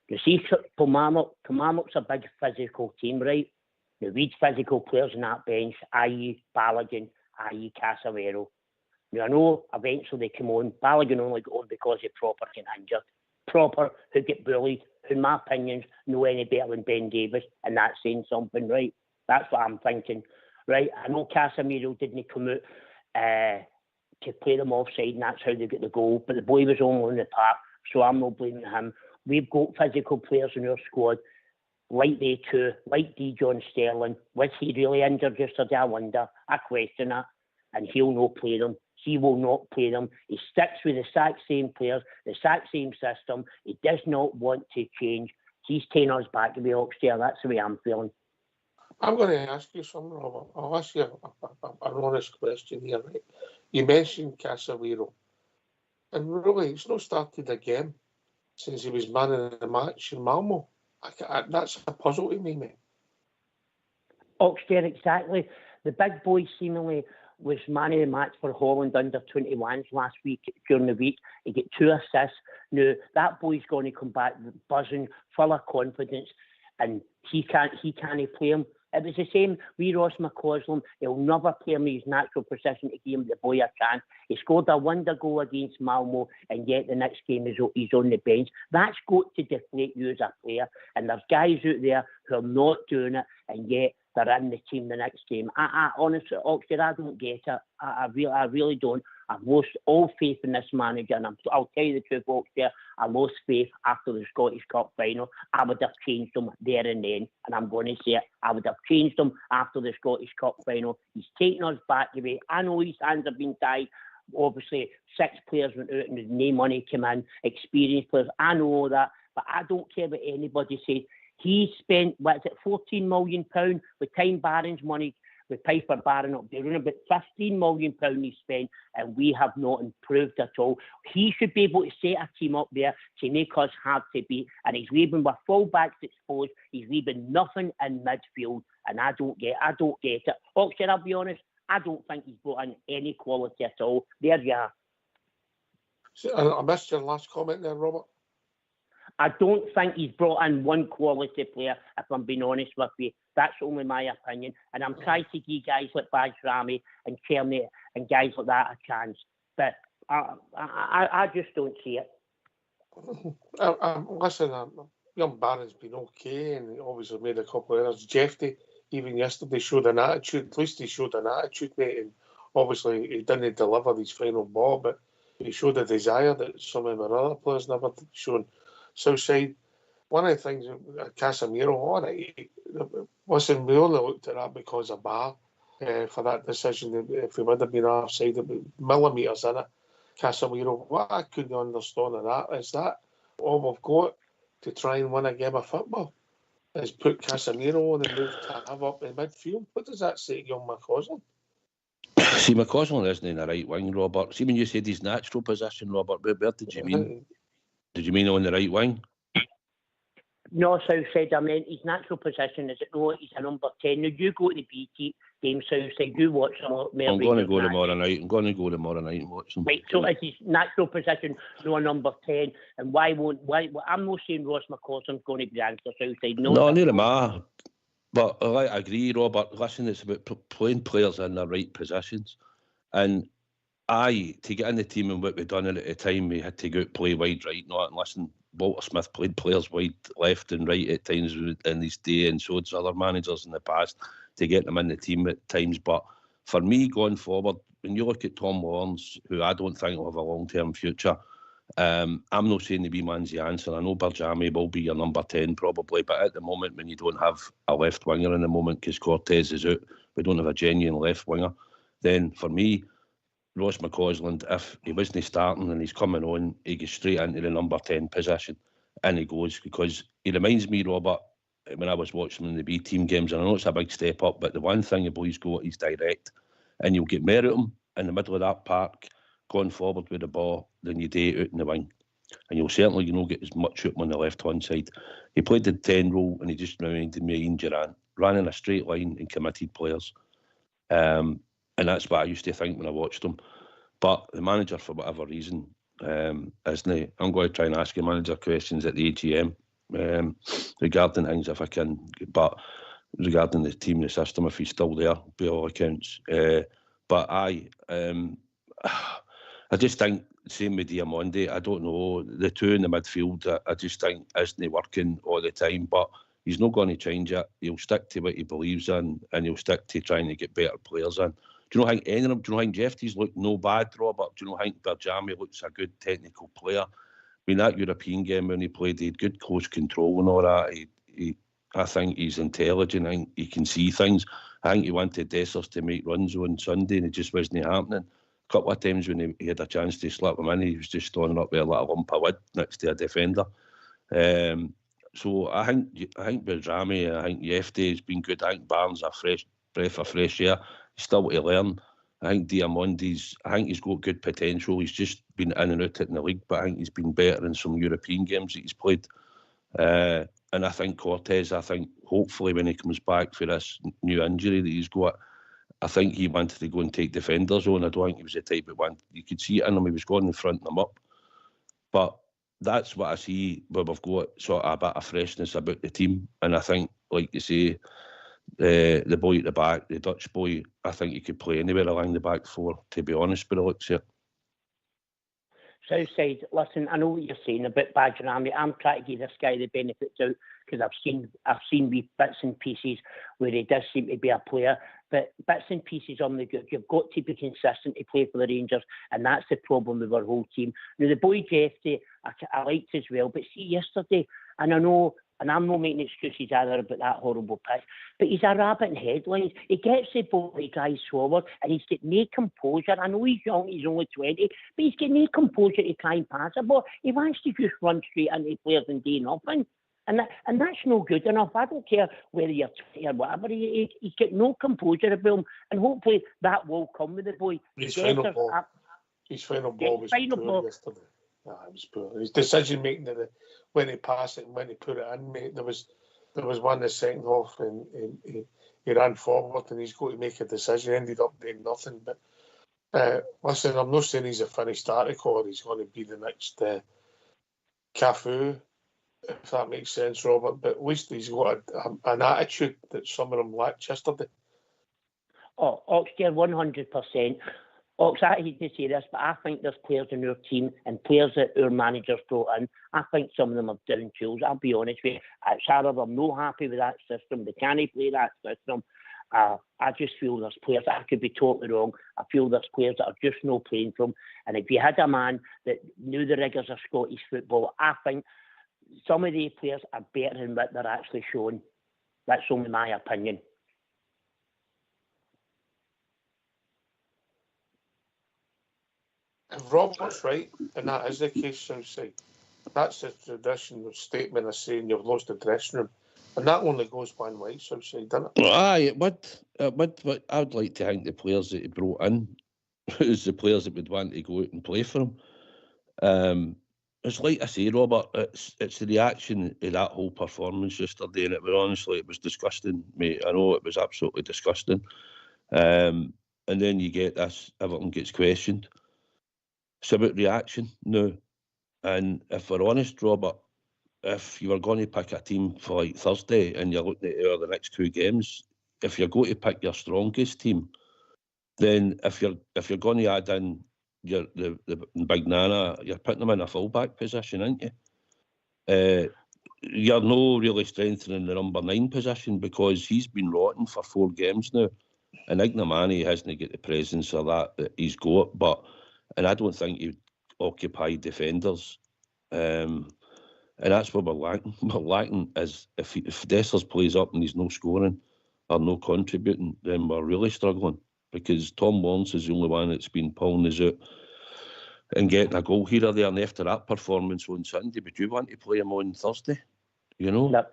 You see, Kilmarnock's a big physical team, right? You read physical players in that bench, i.e. Balogun, i.e. Casavero. Now, I know eventually they come on. Balogun only got on because he proper got injured. Proper, who get bullied, who, in my opinions, know any better than Ben Davis, and that's saying something, right? That's what I'm thinking, right? I know Casemiro didn't come out to play them offside, and that's how they get the goal. But the boy was only on the park, so I'm not blaming him. We've got physical players in our squad, like they too, like D. John Sterling. Was he really injured yesterday? I wonder. I question that. And he'll not play them. He will not play them. He sticks with the exact same players, the exact same system. He does not want to change. He's taking us back to the Oxtail. That's the way I'm feeling. I'm going to ask you something, Robert. I'll ask you an honest question here, right? You mentioned Casemiro. And really, it's not started a game since he was man of the match in Malmo. That's a puzzle to me, mate. Oxtail, exactly. The big boy seemingly was man of the match for Holland under 21s last week during the week. He got 2 assists. Now, that boy's going to come back buzzing, full of confidence, and he can't play him. It was the same with Ross McCausland. He'll never play him in his natural position to give him the boy a chance. He scored a wonder goal against Malmo, and yet the next game he's on the bench. That's got to deflate you as a player. And there's guys out there who are not doing it, and yet they're in the team the next game. I honestly, Oxford, I don't get it. I really don't. I've lost all faith in this manager, and I'll tell you the truth, Oxford, I lost faith after the Scottish Cup final. I would have changed him there and then, and I'm going to say it. I would have changed him after the Scottish Cup final. He's taken us back away. I know his hands have been tied. Obviously, 6 players went out and no money came in, experienced players. I know all that, but I don't care what anybody says. He spent, £14 million with Time Barron's money, with Piper Barron up there. About £15 million he spent, and we have not improved at all. He should be able to set a team up there to make us hard to beat, and he's leaving with full backs exposed. He's leaving nothing in midfield, and I don't get it. Oxford, I'll be honest, I don't think he's brought in any quality at all. There you are. So, I missed your last comment there, Robert. I don't think he's brought in one quality player, if I'm being honest with you. That's only my opinion. And I'm trying to give guys like Baj Rami and Kearney and guys like that a chance. But I just don't see it. Listen, young Barron's been okay, and he obviously made a couple of errors. Jeffrey, even yesterday, showed an attitude. At least he showed an attitude, mate. And obviously, he didn't deliver his final ball, but he showed a desire that some of our other players never shown. Southside, one of the things, Casemiro, all right, listen, we only looked at that because of Bar for that decision. If we would have been offside, millimetres in it, Casemiro, what I couldn't understand of that is that all we've got to try and win a game of football is put Casemiro on and move Tav up in midfield. What does that say to young McCausland? See, McCausland isn't in the right wing, Robert. See, when you said his natural position, Robert, where did you mean? Did you mean on the right wing? No, Southside, I meant his natural position is he's a number 10. Now, you go to the BT game, Southside, you watch some more. I'm going to go tomorrow night. And watch them. Right, so is his natural position no number 10? And why I'm not saying Ross McCausland's going to be the answer, Southside. No, neither am I. But I agree, Robert. Listen, it's about playing players in their right positions. And to get in the team and what we've done at the time, we had to go out play wide right. And listen, Walter Smith played players wide left and right at times in his day, and so did other managers in the past to get them in the team at times. But for me, going forward, when you look at Tom Lawrence, who I don't think will have a long-term future, I'm not saying the wee man's the answer. I know Barjami will be your number 10 probably, but at the moment when you don't have a left winger in the moment because Cortez is out, we don't have a genuine left winger, then for me, Ross McCausland, if he wasn't starting and he's coming on, he goes straight into the number 10 position, and he goes, because he reminds me, Robert, when I was watching him in the B team games, and I know it's a big step up, but the one thing the boys got is direct, and you'll get more at him in the middle of that park going forward with the ball than you do out in the wing, and you'll certainly get as much out on the left hand side. He played the 10 role, and he just reminded me of Ian Duran, ran in a straight line and committed players. And that's what I used to think when I watched him. But the manager, for whatever reason, isn't he? I'm going to try and ask the manager questions at the AGM regarding things if I can. But regarding the team, the system, if he's still there, by all accounts. But I just think, same with Diamondi, I don't know, the two in the midfield, I just think isn't working all the time. But he's not going to change it. He'll stick to what he believes in, and he'll stick to trying to get better players in. Do you not think any of them? Do you not think Jeffries looked no bad, Robert? Do you not think Berjami looks a good technical player? I mean, that European game when he played, he had good close control and all that. I think he's intelligent. I think he can see things. I think he wanted Dessers to make runs on Sunday and it just wasn't happening. A couple of times when he had a chance to slip him in, he was just standing up with a little lump of wood next to a defender. So I think Berjami, I think Yefte has been good. I think Barnes a fresh breath of fresh air. He's still to learn. I think Diamondi's, I think he's got good potential. He's just been in and out in the league, but I think he's been better in some European games that he's played. And I think Cortez, hopefully when he comes back for this new injury that he's got, I think he wanted to go and take defenders on. I don't think he was the type that wanted. You could see it in him. He was going in front of them up. But that's what I see where we've got sort of a bit of freshness about the team. And I think, like you say, the boy at the back, the Dutch boy, I think he could play anywhere along the back four, to be honest, but it looks here. Southside, listen, I know what you're saying about Berjami. I'm trying to give this guy the benefits out because I've seen wee bits and pieces where he does seem to be a player, but bits and pieces on the good. You've got to be consistent to play for the Rangers, and that's the problem with our whole team. Now, the boy Jeffrey, I liked as well, but see, yesterday, and I know, and I'm not making excuses either about that horrible pitch, but he's a rabbit in headlines. He gets the ball, he drives forward, and he's got no composure. I know he's young, he's only 20, but he's got no composure to try and pass the ball. He wants to just run straight into players and do nothing. And that's no good enough. I don't care whether you're 20 or whatever. He's got no composure about him, and hopefully that will come with the boy. His final ball was poor yesterday. It was poor. His decision making when he passed it and when he put it in, mate, there was one the second half and he ran forward and he's got to make a decision. He ended up doing nothing. But listen, I'm not saying he's a finished article or he's going to be the next Cafu, if that makes sense, Robert. But at least he's got an attitude that some of them lacked yesterday. Oh, Oxford, 100%. Ox, I hate to say this, but I think there's players in our team and players that our managers brought in. I think some of them are down tools. I'll be honest with you. At Sarah, I'm not happy with that system. They can't play that system. I just feel there's players that I could be totally wrong. I feel there's players that are just not playing from. And if you had a man that knew the rigours of Scottish football, I think some of these players are better than what they're actually showing. That's only my opinion. If Robert's right, and that is the case, Southside, that's the traditional statement of saying you've lost the dressing room. And that only goes one way, Southside, doesn't it? Well, aye, it would. But I would like to think the players that he brought in is the players that would want to go out and play for him. It's like I say, Robert, it's the reaction to that whole performance yesterday, and it was disgusting, mate. I know it was absolutely disgusting. And then you get this, everything gets questioned. It's about reaction now. And if we're honest, Robert, if you were going to pick a team for like Thursday and you're looking at the next two games, if you're going to pick your strongest team, then if you're going to add in the big Nana, you're putting them in a fullback position, aren't you? You're no really strengthening the number 9 position because he's been rotten for 4 games now, and Ignamani hasn't got the presence of that he's got. And I don't think he'd occupy defenders. And that's what we're lacking. We're lacking is if Dessers plays up and he's no scoring or no contributing, then we're really struggling because Tom Lawrence is the only one that's been pulling us out and getting a goal here or there. And after that performance on Sunday, would you want to play him on Thursday? You know? No,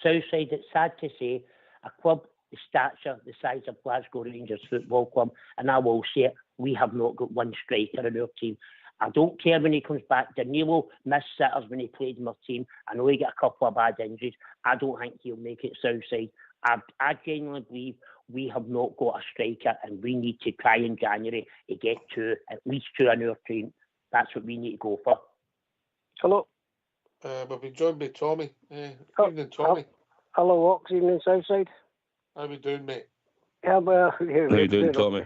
Southside, it's sad to say, a club the stature, the size of Glasgow Rangers Football Club, and I will say it, we have not got one striker in our team. I don't care when he comes back. Danilo missed sitters when he played in our team. I know he got a couple of bad injuries. I don't think he'll make it Southside. I genuinely believe we have not got a striker, and we need to try in January to get at least two in our team. That's what we need to go for. Hello. We'll be joined by Tommy. Evening, Tommy. Hello, Ox. Evening, Southside. How we doing, mate? Yeah, well, how you doing, Tommy?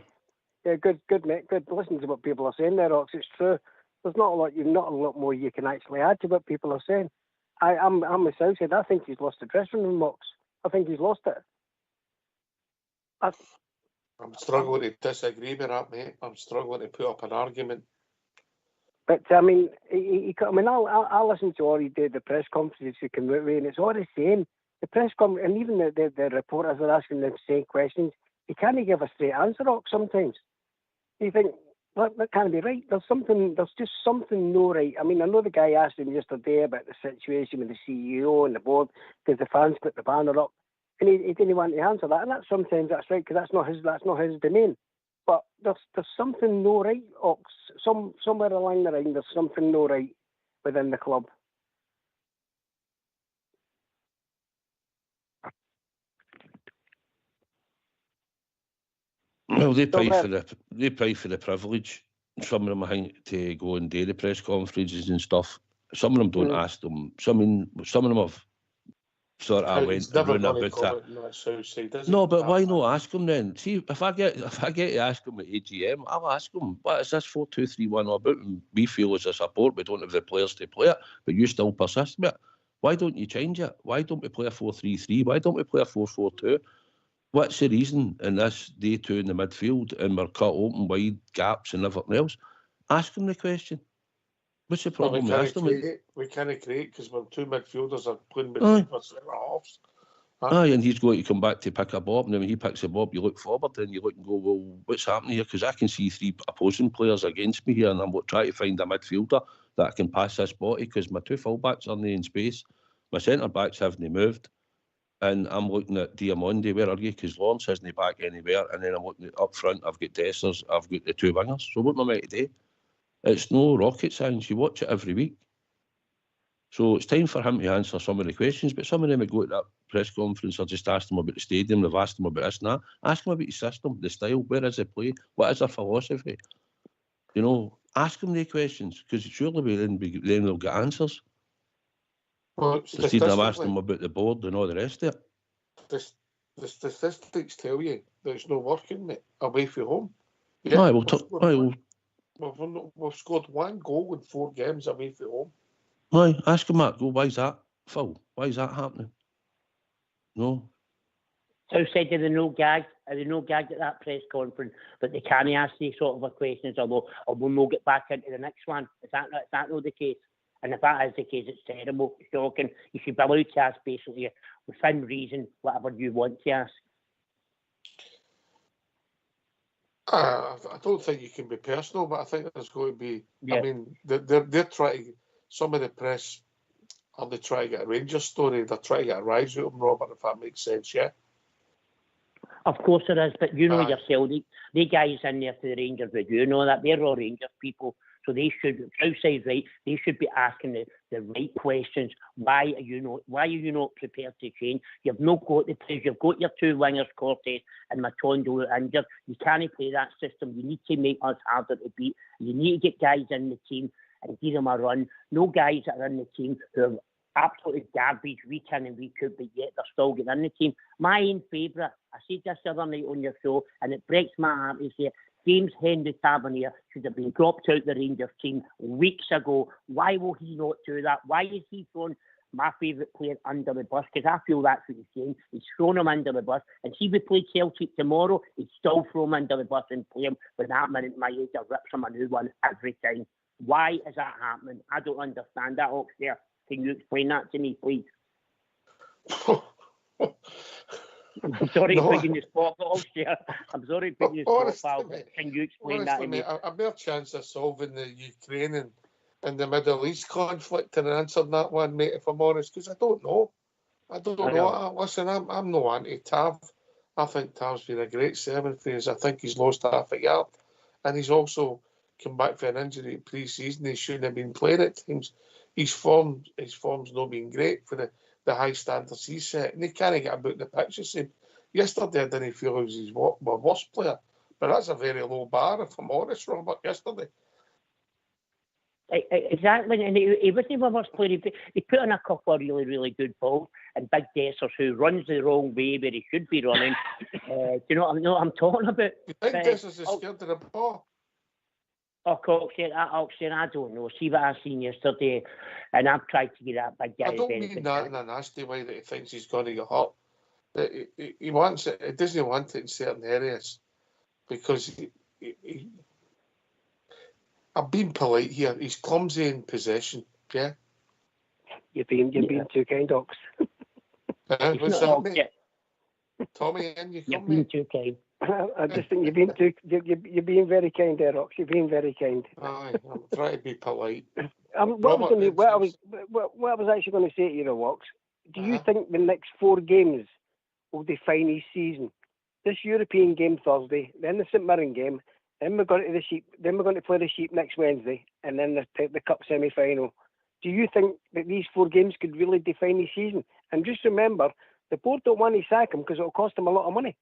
Yeah, good, mate. Good. Listen to what people are saying there, Ox. It's true. There's not a lot more you can actually add to what people are saying. I'm with Southside. I think he's lost the dressing room, Ox. I think he's lost it. I'm struggling to disagree with that, mate. I'm struggling to put up an argument. But I mean, I listened to all he did, the press conferences he came out with, and it's all the same. The press conference, and even the reporters are asking the same questions. He can't give a straight answer, sometimes. You think, that can't be right. There's just something no right. I mean, I know the guy asked him yesterday about the situation with the CEO and the board because the fans put the banner up, and he didn't want to answer that. And sometimes that's right because that's not his domain. But there's something no right, Ox. Somewhere along the line, there's something no right within the club. Well, they pay for the privilege. Some of them, I think, to go and do the press conferences and stuff. Some of them don't ask them. Some of them have sort of went around a bit. No, but why not ask them then? See, if I get to ask them at AGM, I'll ask them, what is this 4-2-3-1 all about? And we feel as a support we don't have the players to play it, but you still persist with it. Why don't you change it? Why don't we play a 4-3-3? Why don't we play a 4-4-2? What's the reason in this day two in the midfield and we're cut open wide gaps and everything else? Ask them the question. What's the problem with asking them? We can't create because when two midfielders are playing between for centre halves. Aye, and he's going to come back to pick a bob, and then when he picks a bob, you look forward and you look and go, well, what's happening here? Because I can see three opposing players against me here, and I'm trying to find a midfielder that I can pass this body because my two fullbacks aren't in space, my centre backs haven't moved, and I'm looking at Diamondi, where are you? Because Lawrence isn't back anywhere, and then I'm looking at up front, I've got Dessers, I've got the two wingers. So what am I meant to do? It's no rocket science. You watch it every week. So it's time for him to answer some of the questions, but some of them would go to that press conference or just ask them about the stadium, they've asked them about this and that. Ask them about the system, the style, where is the play, what is their philosophy? You know, ask them the questions, because surely then they'll get answers. Well, instead of asking them about the board and all the rest of it. The statistics tell you there's no working, mate, away from home. Yeah, we've scored one goal in 4 games away from home. Aye, ask him that. Go, why is that, Phil? Why is that happening? No. So said are they no gagged? Are they no gagged at that press conference? But they can't ask these sort of questions, or we'll not get back into the next one. Is that not the case? And if that is the case, it's terrible, shocking. You should be allowed to ask basically within reason whatever you want to ask. I don't think you can be personal, but I think there's going to be. Yeah. I mean, they're trying. Some of the press, are they trying to get a Rangers story? They're trying to get a rise out of them, Robert, if that makes sense, yeah? Of course there is, but you know yourself, the guys in there to the Rangers, we do know that they're all Rangers people, so they should, outside right, they should be asking the right questions. Why are you not prepared to change? You've not got the players, you've got your two wingers, Cortes and Matondo injured. You can't play that system. You need to make us harder to beat. You need to get guys in the team and give them a run. No guys that are in the team who are absolutely garbage week in and week out, but yet they're still getting in the team. My own favourite, I said this the other night on your show, and it breaks my heart to say, James Henry Tavernier should have been dropped out the Rangers team weeks ago. Why will he not do that? Why is he throwing my favourite player under the bus? Because I feel that's what he's saying. He's thrown him under the bus. And see, we play Celtic tomorrow, he'd still throw him under the bus and play him. But that minute, my age rips him a new one every time. Why is that happening? I don't understand that, Oxford. Can you explain that to me, please? I'm sorry to put you in the spot, Oxford. I'm sorry to put you in the spot, pal. Can you explain that to me? A better chance of solving the Ukraine and the Middle East conflict and answering that one, mate, if I'm honest, because I don't know. Listen, I'm no anti-Tav. I think Tav's been a great servant for us. I think he's lost half a yard. And he's also come back for an injury pre-season. He shouldn't have been playing at times. His form's not been great for the high standards he's set, and he can't get about the pitch the same. Yesterday I didn't feel he was his worst player, but that's a very low bar, if I'm honest, Robert, yesterday. Exactly, and he wasn't my worst player. He put in a couple of really, really good balls, and Big Dessers, who runs the wrong way where he should be running. Do you know what I'm talking about? You think Dessers is scared of the ball? Oh, Oxford, I don't know. See what I seen yesterday, and I've tried to get that big guy. I don't mean that in a nasty way that he thinks he's going to get hurt. He wants it. He doesn't want it in certain areas. because I'm being polite here. He's clumsy in possession. Yeah. You're being too kind, Ox. What's that, mate? Tommy, in you come, mate. Too kind. I just think you're being very kind there, Ox. You're being very kind. Aye, I'm trying to be polite. What I was actually going to say to you, Ox, do you think the next 4 games will define his season? This European game Thursday, then the St Mirren game, then we're going to the Sheep, then we're going to play the Sheep next Wednesday, and then the Cup semi-final. Do you think that these 4 games could really define his season? And just remember, the board don't want to sack him because it'll cost him a lot of money.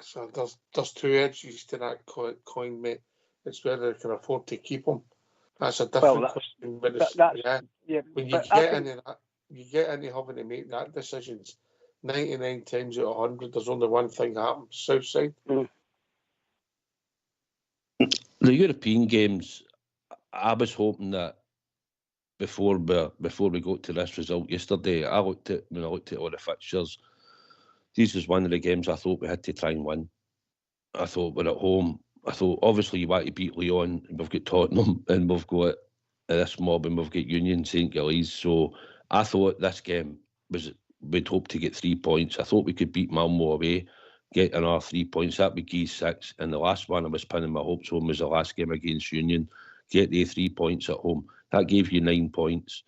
So there's 2 edges to that coin, mate. It's whether they can afford to keep him. That's a different question. But when you get into having to make that decisions, 99 times out of 100, there's only one thing happens: Southside. The European games, I was hoping that before we got to this result yesterday, when I looked at all the fixtures, this was one of the games I thought we had to try and win. I thought we're at home. I thought obviously you want to beat Lyon, and we've got Tottenham, and we've got this mob, and we've got Union St Gillies. So I thought this game we'd hope to get 3 points. I thought we could beat Malmo away, get another 3 points. That would give 6. And the last one I was pinning my hopes on was the last game against Union. Get the 3 points at home. That gave you 9 points.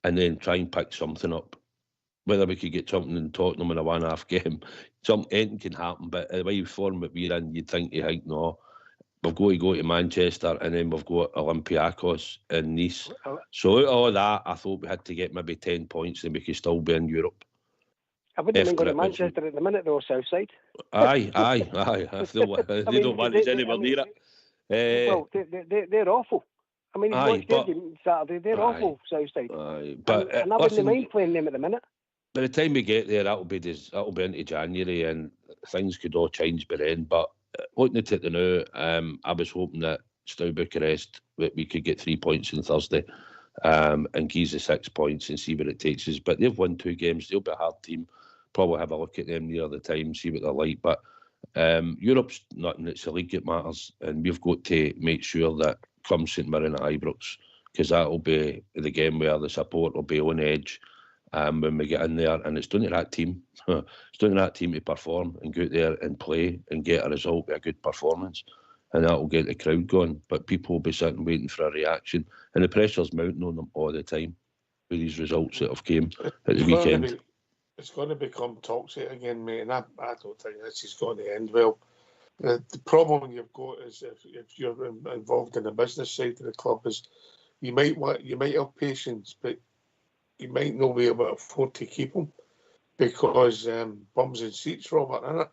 And then try and pick something up. Whether we could get something in Tottenham in a one-half game, anything can happen. But the way form that we're in, you'd think, no, we've got to go to Manchester, and then we've got Olympiacos and Nice. So out of all that, I thought we had to get maybe 10 points, and we could still be in Europe. I wouldn't even go to Manchester at the minute, though, Southside. Aye. If they don't want us anywhere near it. Well, they're awful. I mean, watched their game Saturday. They're awful, Southside. And I wouldn't mind playing them at the minute. By the time we get there, that'll be into January, and things could all change by then. But looking at it now, I was hoping that Steaua Bucharest, we could get 3 points on Thursday, and give us 6 points and see where it takes us. But they've won 2 games. They'll be a hard team. Probably have a look at them near the time, see what they're like. But Europe's nothing. It's the league that matters, and we've got to make sure that come St Mirren at Ibrox, because that'll be the game where the support will be on edge. When we get in there, and it's down to that team. It's down to that team to perform and go out there and play and get a result with a good performance, and that will get the crowd going. But people will be sitting waiting for a reaction, and the pressure's mounting on them all the time with these results that have came at the weekend. It's going to become toxic again, mate, and I don't think this is going to end well. The problem you've got is if you're involved in the business side of the club, is you might have patience, but you might not be able to afford to keep them because bums and seats, Robert, isn't it?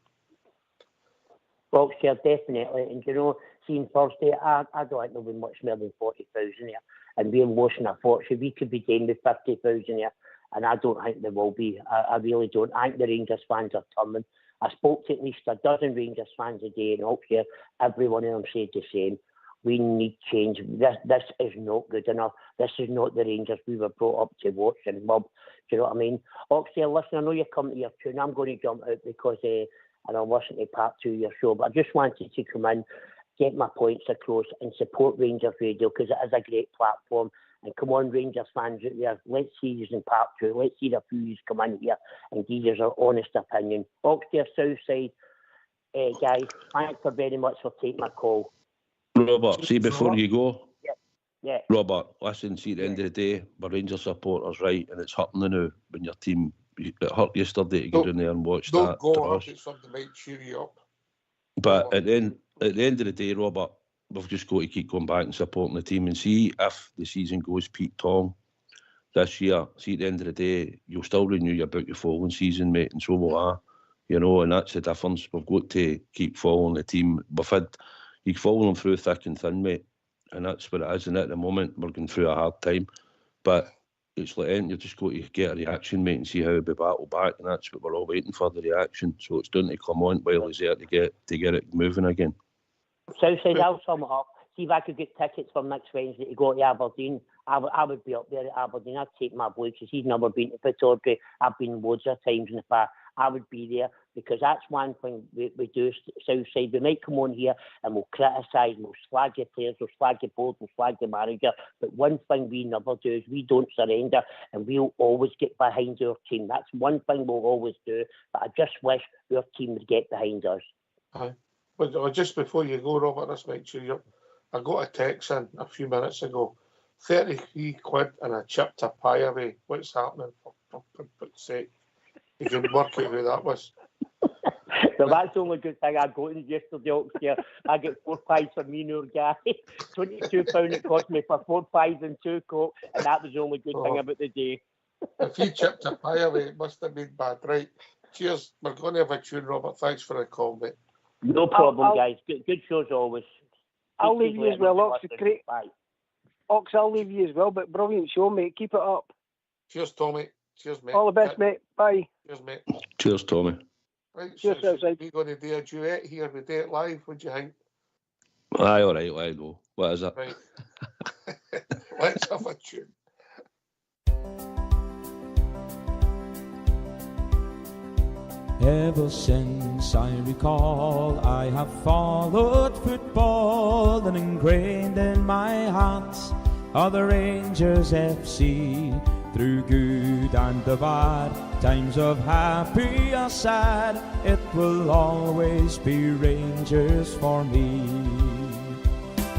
Well, sure, definitely. And seeing Thursday, I don't think there'll be much more than 40,000 here. And we're losing a fortune. We could be doing with 50,000 here, and I don't think there will be. I really don't. I think the Rangers fans are turning. I spoke to at least a dozen Rangers fans a day, and up here, every one of them said the same. We need change. This is not good enough. This is not the Rangers we were brought up to watch and love. Do you know what I mean? Oxley, listen, I know you're coming to your tune. I'm going to jump out because and I'll listen to part 2 of your show. But I just wanted to come in, get my points across, and support Rangers Radio because it is a great platform. And come on, Rangers fans out there, let's see you in part 2. Let's see the few come in here and give us our honest opinion. Oxley, Southside, guys, thanks very much for taking my call. Robert, see before you go. Yeah. Robert, listen, see at the end of the day, we're Rangers supporters, right? And it's hurting now when your team, it hurt yesterday to get in there and watch that. Don't go up, it's something that might cheer you up. But at the end of the day, Robert, we've just got to keep going back and supporting the team and see if the season goes Pete Tong this year. See, at the end of the day, you'll still renew your book your following season, mate, and so will I. And that's the difference. We've got to keep following the team. You follow them through thick and thin, mate, and that's what it is. And at the moment, we're going through a hard time. But it's like you've just got to get a reaction, mate, and see how we battle back. And that's what we're all waiting for, the reaction. So it's doing to come on while he's there to get it moving again. Southside, I'll sum it up. See if I could get tickets for next Wednesday to go to Aberdeen. I would be up there at Aberdeen. I'd take my boy because he's never been to Pittodrie. I've been loads of times in the past. I would be there because that's one thing we do Southside. We might come on here and we'll criticise, we'll slag the players, we'll slag the board, we'll slag the manager. But one thing we never do is we don't surrender, and we'll always get behind our team. That's one thing we'll always do. But I just wish our team would get behind us. Aye. But just before you go, Robert, let's make sure I got a text in a few minutes ago. 33 quid and a chip to pie away. What's happening? For fuck's sake. You can work out who that was. So that's the only good thing I got in yesterday, Oxford. I get 4 pies for me and our guy. £22 it cost me for 4 pies and 2 Coke, and that was the only good thing about the day. If you chipped a pie away, it must have been bad. Right. Cheers. We're going to have a tune, Robert. Thanks for the call, mate. No problem, guys. Good shows always. I'll leave you as well, Ox. Great. Ox, I'll leave you as well, but brilliant show, mate. Keep it up. Cheers, Tommy. Cheers, mate. All the best, mate. Bye. Cheers, mate. Cheers, Tommy. Right, cheers, so we're going to do a duet here. We do it live. What do you think? Aye, all right, let it go. What is it? Right. Let's have a tune. Ever since I recall, I have followed football, and ingrained in my heart are the Rangers FC. Through good and the bad, times of happy or sad, it will always be Rangers for me.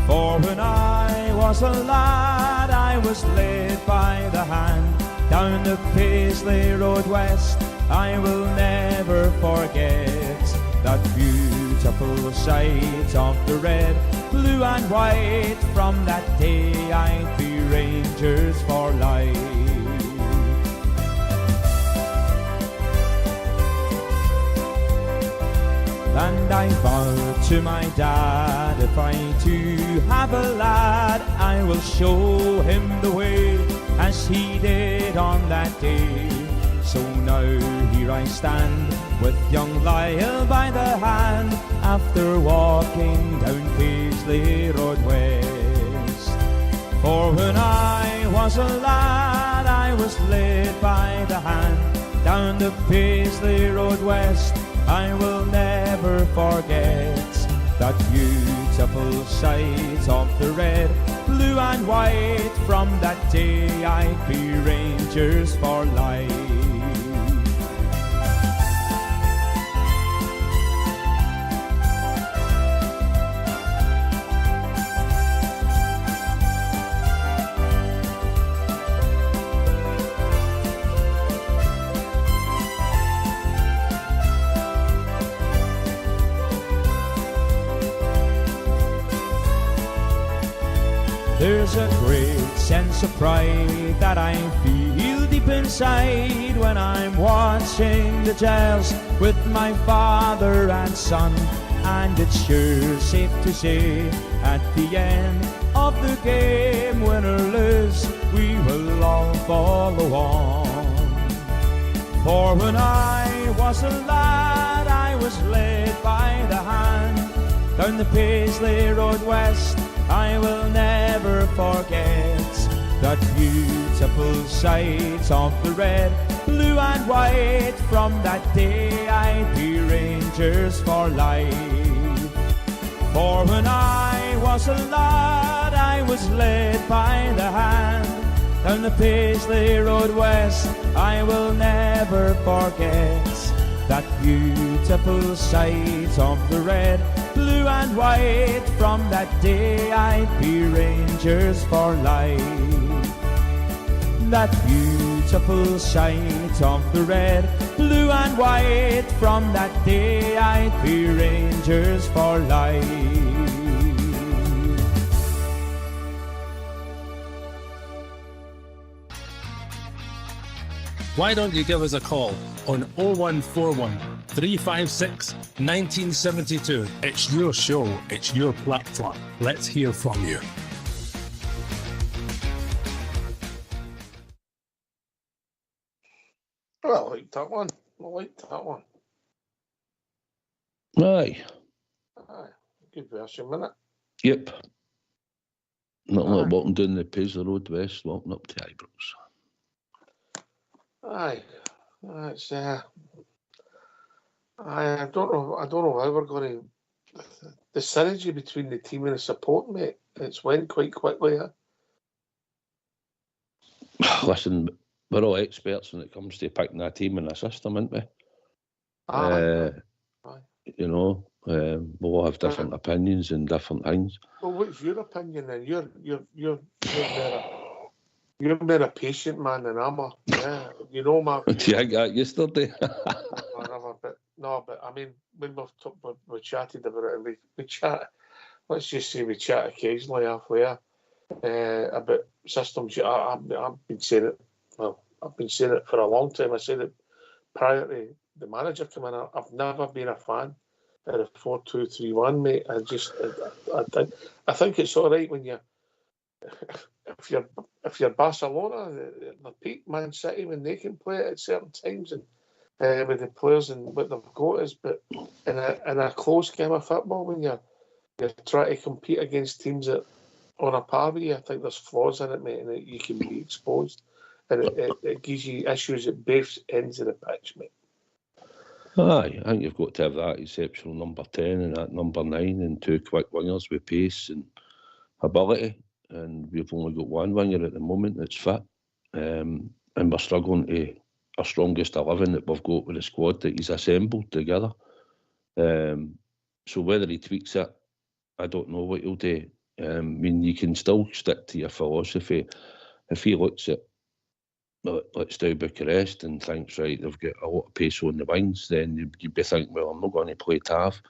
For when I was a lad, I was led by the hand down the Paisley Road West. I will never forget that beautiful sight of the red, blue and white. From that day I'd be Rangers for life. And I vowed to my dad, if I too have a lad, I will show him the way as he did on that day. So now here I stand with young Lyle by the hand, after walking down Paisley Road West. For when I was a lad, I was led by the hand down the Paisley Road West. I will never forget that beautiful sight of the red, blue and white. From that day I'd be Rangers for life. There's a great sense of pride that I feel deep inside when I'm watching the Giles with my father and son. And it's sure safe to say, at the end of the game, win or lose, we will all follow on. For when I was a lad, I was led by the hand down the Paisley Road West. I will never forget that beautiful sight of the red, blue and white. From that day I'd be Rangers for life. For when I was a lad, I was led by the hand down the Paisley Road West. I will never forget that beautiful sight of the red, blue and white. From that day I'd be Rangers for life. That beautiful sight of the red, blue and white. From that day I'd be Rangers for life. Why don't you give us a call on 0141 356 1972. It's your show, it's your platform. Let's hear from you. Well, I like that one. I like that one. Aye. Aye. Good version, wasn't it? Yep. Not like walking down the Paisley Road West, walking up to Ibrox. Aye, that's I don't know how we're going to. The synergy between the team and the support, mate, it's went quite quickly. Listen, we're all experts when it comes to picking a team and a system, aren't we? Aye. You know, we'll all have different opinions and different things. Well, what's your opinion then? You're more a patient man than I'm a. Yeah, you know, Mark. Do you think that yesterday? Whatever, but I mean, when we chatted about it, and we chat. Let's just say we chat occasionally halfway about systems. I've been saying it. Well, I've been saying it for a long time. I said it prior to the manager coming in. I've never been a fan of the 4-2-3-1, mate. I think it's all right when if you're Barcelona, the peak Man City, when they can play it at certain times and with the players and what they've got is, but in a close game of football, when you're trying to compete against teams that on a par with you, I think there's flaws in it, mate, and you can be exposed, and it gives you issues at both ends of the pitch, mate. Aye, I think you've got to have that exceptional number 10 and that number 9 and two quick wingers with pace and ability. And we've only got one winger at the moment that's fit. And we're struggling to our strongest 11 that we've got with the squad that he's assembled together. So whether he tweaks it, I don't know what he'll do. I mean, you can still stick to your philosophy. If he looks at, let's do Bucharest and thinks, right, they've got a lot of pace on the wings, then you'd be thinking, well, I'm not going to play Tav.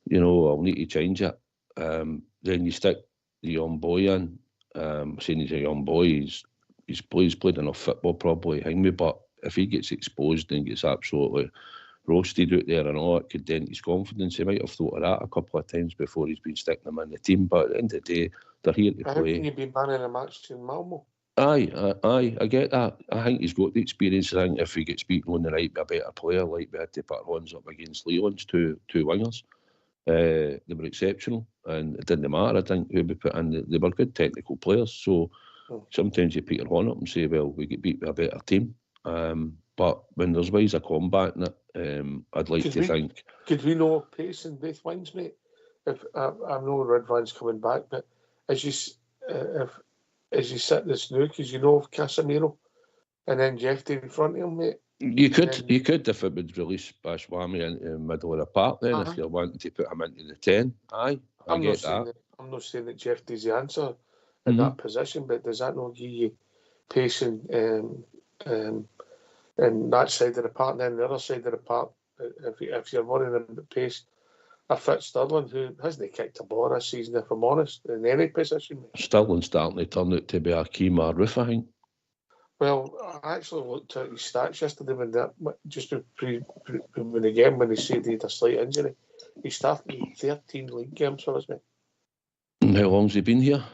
You know, I'll need to change it. Then you stick the young boy in. Saying he's a young boy, he's played enough football probably behind me, but if he gets exposed and gets absolutely roasted out there and all, it could dent his confidence. He might have thought of that a couple of times before he's been sticking them in the team, but at the end of the day, they're here to play. How can you be man in a match in Malmo? Aye, I get that. I think he's got the experience. I think if he gets beaten on the night by a better player, like we had to put our hands up against Leon's two wingers, they were exceptional, and it didn't matter, I think, who we put in. They were good technical players, so sometimes you put your horn up and say, well, we get beat by a better team. But when there's ways of combating it, I'd like to think... Could we know pace in both wings, mate? If I know Redvan's coming back, but as you sit this now, because you know of Casemiro and then Jeffy in front of him, mate. You could if it would release Bashwami into the middle of the park then, if you're wanting to put him into the 10. Aye, I get that. I'm not saying that Jeffy's the answer in that position, but does that not give you pace and that side of the park, and then the other side of the park, if you're worrying about pace, a fit Sterling, who hasn't kicked a ball this season, if I'm honest, in any position. Sterling's starting to turn out to be a key Roof, I think. Well, I actually looked at his stats yesterday when he said he had a slight injury. He started 13 league games for us, mate. And how long's he been here?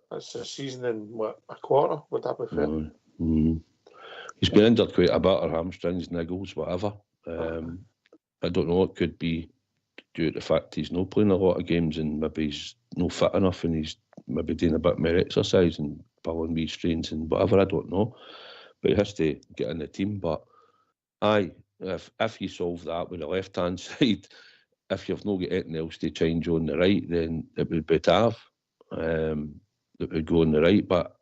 That's a season and a quarter, would that be fair? He's been injured quite a bit, or hamstrings, niggles, whatever. I don't know, it could be due to the fact he's not playing a lot of games and maybe he's not fit enough and he's maybe doing a bit more exercise and pulling wee strains and whatever, I don't know. But he has to get in the team. But aye, if you solve that with the left-hand side, if you've not got anything else to change on the right, then it would be Tav that would go on the right. But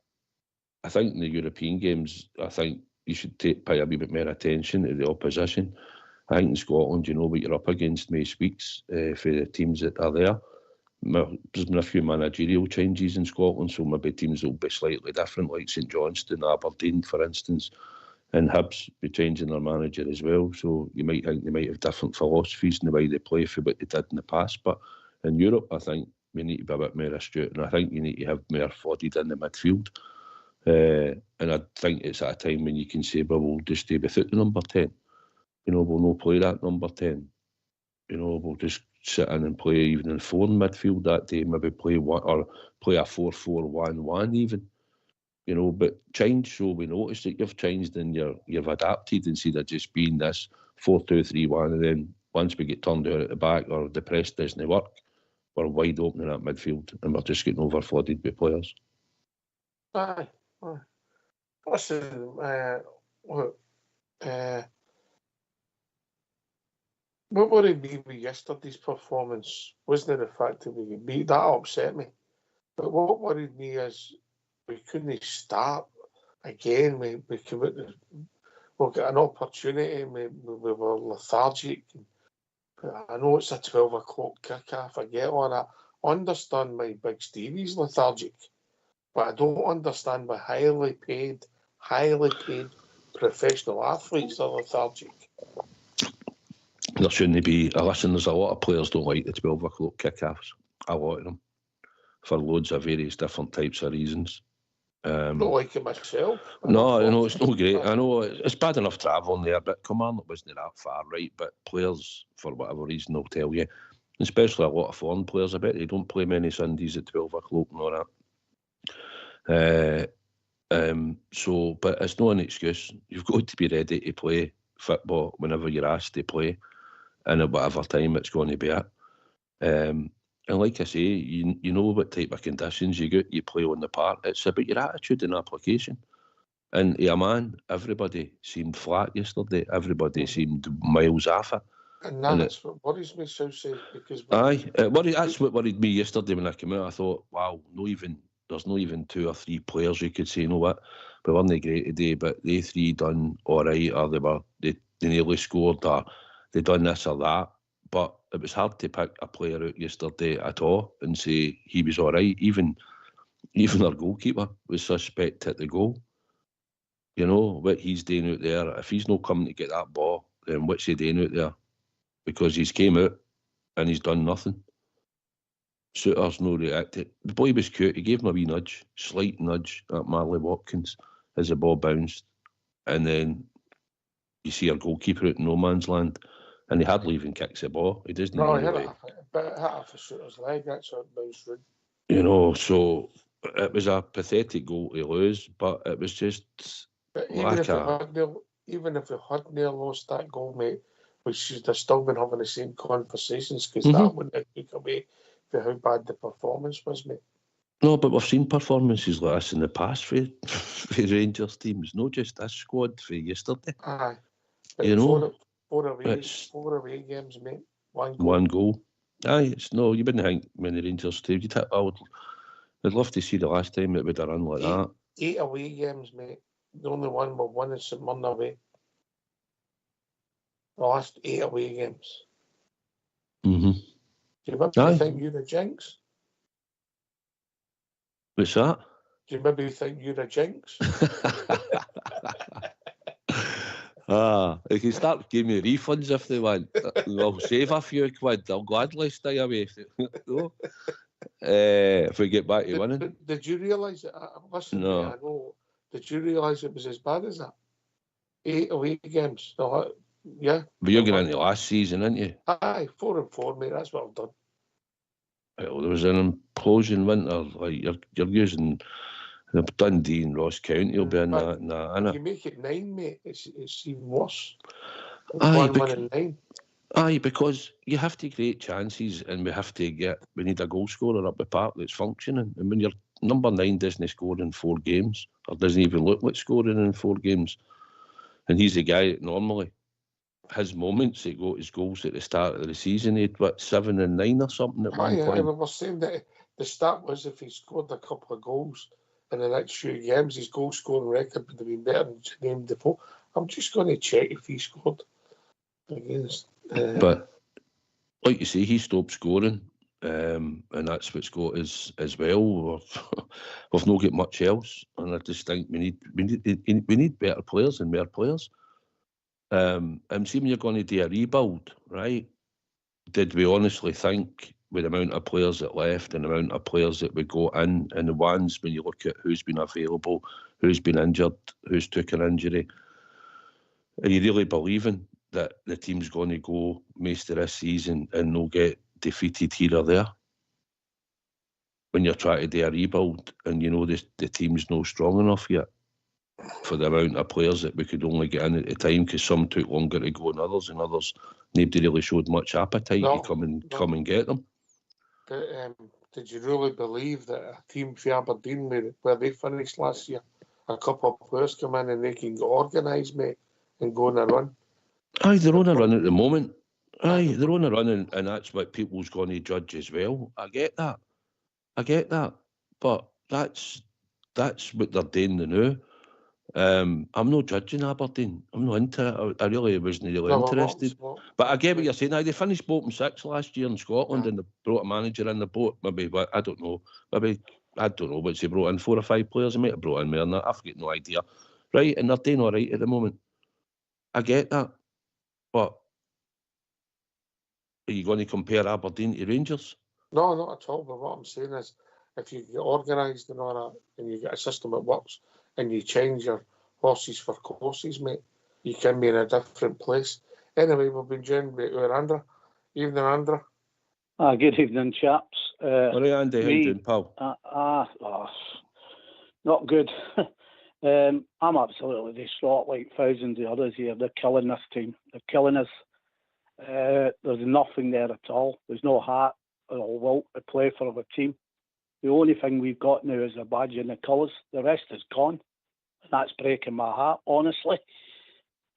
I think in the European games, I think you should pay a wee bit more attention to the opposition. I think in Scotland, you know what you're up against most weeks for the teams that are there. There's been a few managerial changes in Scotland, so maybe teams will be slightly different, like St Johnstone, Aberdeen, for instance, and Hibs be changing their manager as well. So you might think they might have different philosophies in the way they play for what they did in the past. But in Europe, I think we need to be a bit more astute, and I think you need to have more flooded in the midfield. And I think it's at a time when you can say, well, we'll just stay without the number 10. You know, we'll not play that number 10. You know, we'll just sit in and play even in 4 in midfield that day, maybe play one or play a 4-4-1-1 even. You know, but change so we notice that you've changed and you've adapted instead of just being this 4-2-3-1, and then once we get turned out at the back or the press doesn't work, we're wide open in that midfield, and we're just getting over flooded with players. Aye. Listen, what worried me with yesterday's performance wasn't the fact that we got beat. That upset me. But what worried me is we couldn't start again. We came out, we got an opportunity. We were lethargic. I know it's a 12 o'clock kick-off. I get all that. I understand why Big Stevie's lethargic, but I don't understand why highly paid professional athletes are lethargic. There shouldn't be. Listen, there's a lot of players don't like the 12 o'clock kick-offs. A lot of them. For loads of various different types of reasons. I don't like it myself. No, it's no great. I know it's bad enough travelling there, but Kilmarnock wasn't that far, right? But players, for whatever reason, they'll tell you, especially a lot of foreign players, I bet they don't play many Sundays at 12 o'clock and all that. But it's not an excuse. You've got to be ready to play football whenever you're asked to play, and at whatever time it's going to be at. And like I say, you know what type of conditions you play on the park. It's about your attitude and application. And yeah, man, everybody seemed flat yesterday. Everybody seemed miles off it. And that's what worries me, Southside, because that's what worried me yesterday when I came out. I thought, wow, there's not even 2 or 3 players you could say, you know what, we weren't great today, but they 3 done all right, or they nearly scored, or they done this or that. But it was hard to pick a player out yesterday at all and say he was all right. Even our goalkeeper was suspect at the goal. You know, what he's doing out there, if he's not coming to get that ball, then what's he doing out there? Because he's came out and he's done nothing. Suitor's no reacted. The boy was cute. He gave him a wee nudge, slight nudge at Marley Watkins as the ball bounced. And then you see our goalkeeper out in no man's land. And he hardly even kicks the ball. He doesn't even hit off a shooter's leg. That's how it bounced through. You know, so it was a pathetic goal to lose, but it was just. But even if we had near lost that goal, mate, we should have still been having the same conversations, because that wouldn't have taken away for how bad the performance was, mate. No, but we've seen performances like this in the past for Rangers teams, not just this squad for yesterday. Aye. You know. 4 away games, mate. One goal. Aye, you wouldn't think many Rangers teams. I'd love to see the last time it would have run like that. 8 away games, mate. The only one we won is St Mirren away. The last 8 away games. Mm-hmm. Do you maybe think you're a jinx? What's that? Do you maybe think you're a jinx? They can start giving me refunds if they want. I'll save a few quid. I'll gladly stay away. No. If we get back to winning. Did you realise it? Listen, no. I know. Did you realise it was as bad as that? 8 away games. No, yeah. But you're getting into last season, aren't you? Aye, 4-4, mate. That's what I've done. Well, there was an implosion winter. Like you're using. Dundee and Ross County will be in that. Innit? You make it 9, mate. It's even worse. Aye, 1 in 9. Aye, because you have to create chances, and we need a goal scorer up the park that's functioning. And when your number 9 doesn't score in 4 games, or doesn't even look like scoring in 4 games, and he's a guy that normally his moments that got his goals at the start of the season, he had 7 and 9 or something at one point. We were saying that the stat was if he scored a couple of goals in the next few games, his goal scoring record would have been better than Jermaine Defoe. I'm just going to check if he scored against. But like you say, he stopped scoring, and that's what's got us as well. We've not got much else, and I just think we need better players and more players. And see, when you're going to do a rebuild, right? Did we honestly think, with the amount of players that left and the amount of players that we got in, and the ones when you look at who's been available, who's been injured, who's took an injury, are you really believing that the team's going to go most of this season and not get defeated here or there? When you're trying to do a rebuild and you know the team's not strong enough yet for the amount of players that we could only get in at the time, because some took longer to go than others, and others nobody really showed much appetite to come and get them. did you really believe that a team for Aberdeen, where they finished last year, a couple of players come in and they can get organised, mate, and go on a run? Aye, they're on a run at the moment. Aye, they're on a run, and that's what people's going to judge as well. I get that. But that's what they're doing now. I'm not judging Aberdeen. I'm not into it. I really wasn't really interested. But I get what you're saying. They finished bottom 6 last year in Scotland, and they brought a manager in the boat. Maybe, I don't know. Maybe, I don't know, but they brought in 4 or 5 players. They might have brought in more than that. I've got no idea. Right, and they're doing all right at the moment. I get that. But are you going to compare Aberdeen to Rangers? No, not at all. But what I'm saying is, if you get organised and all that, and you get a system that works, and you change your horses for courses, mate, you can be in a different place. Anyway, we've been joined by Andra. Evening, Andra. Good evening, chaps. All right, Andy, how you doing, pal? Not good. I'm absolutely distraught, like thousands of others here. They're killing this team. They're killing us. There's nothing there at all. There's no heart or will to play for the team. The only thing we've got now is a badge and the colours. The rest is gone. And that's breaking my heart, honestly.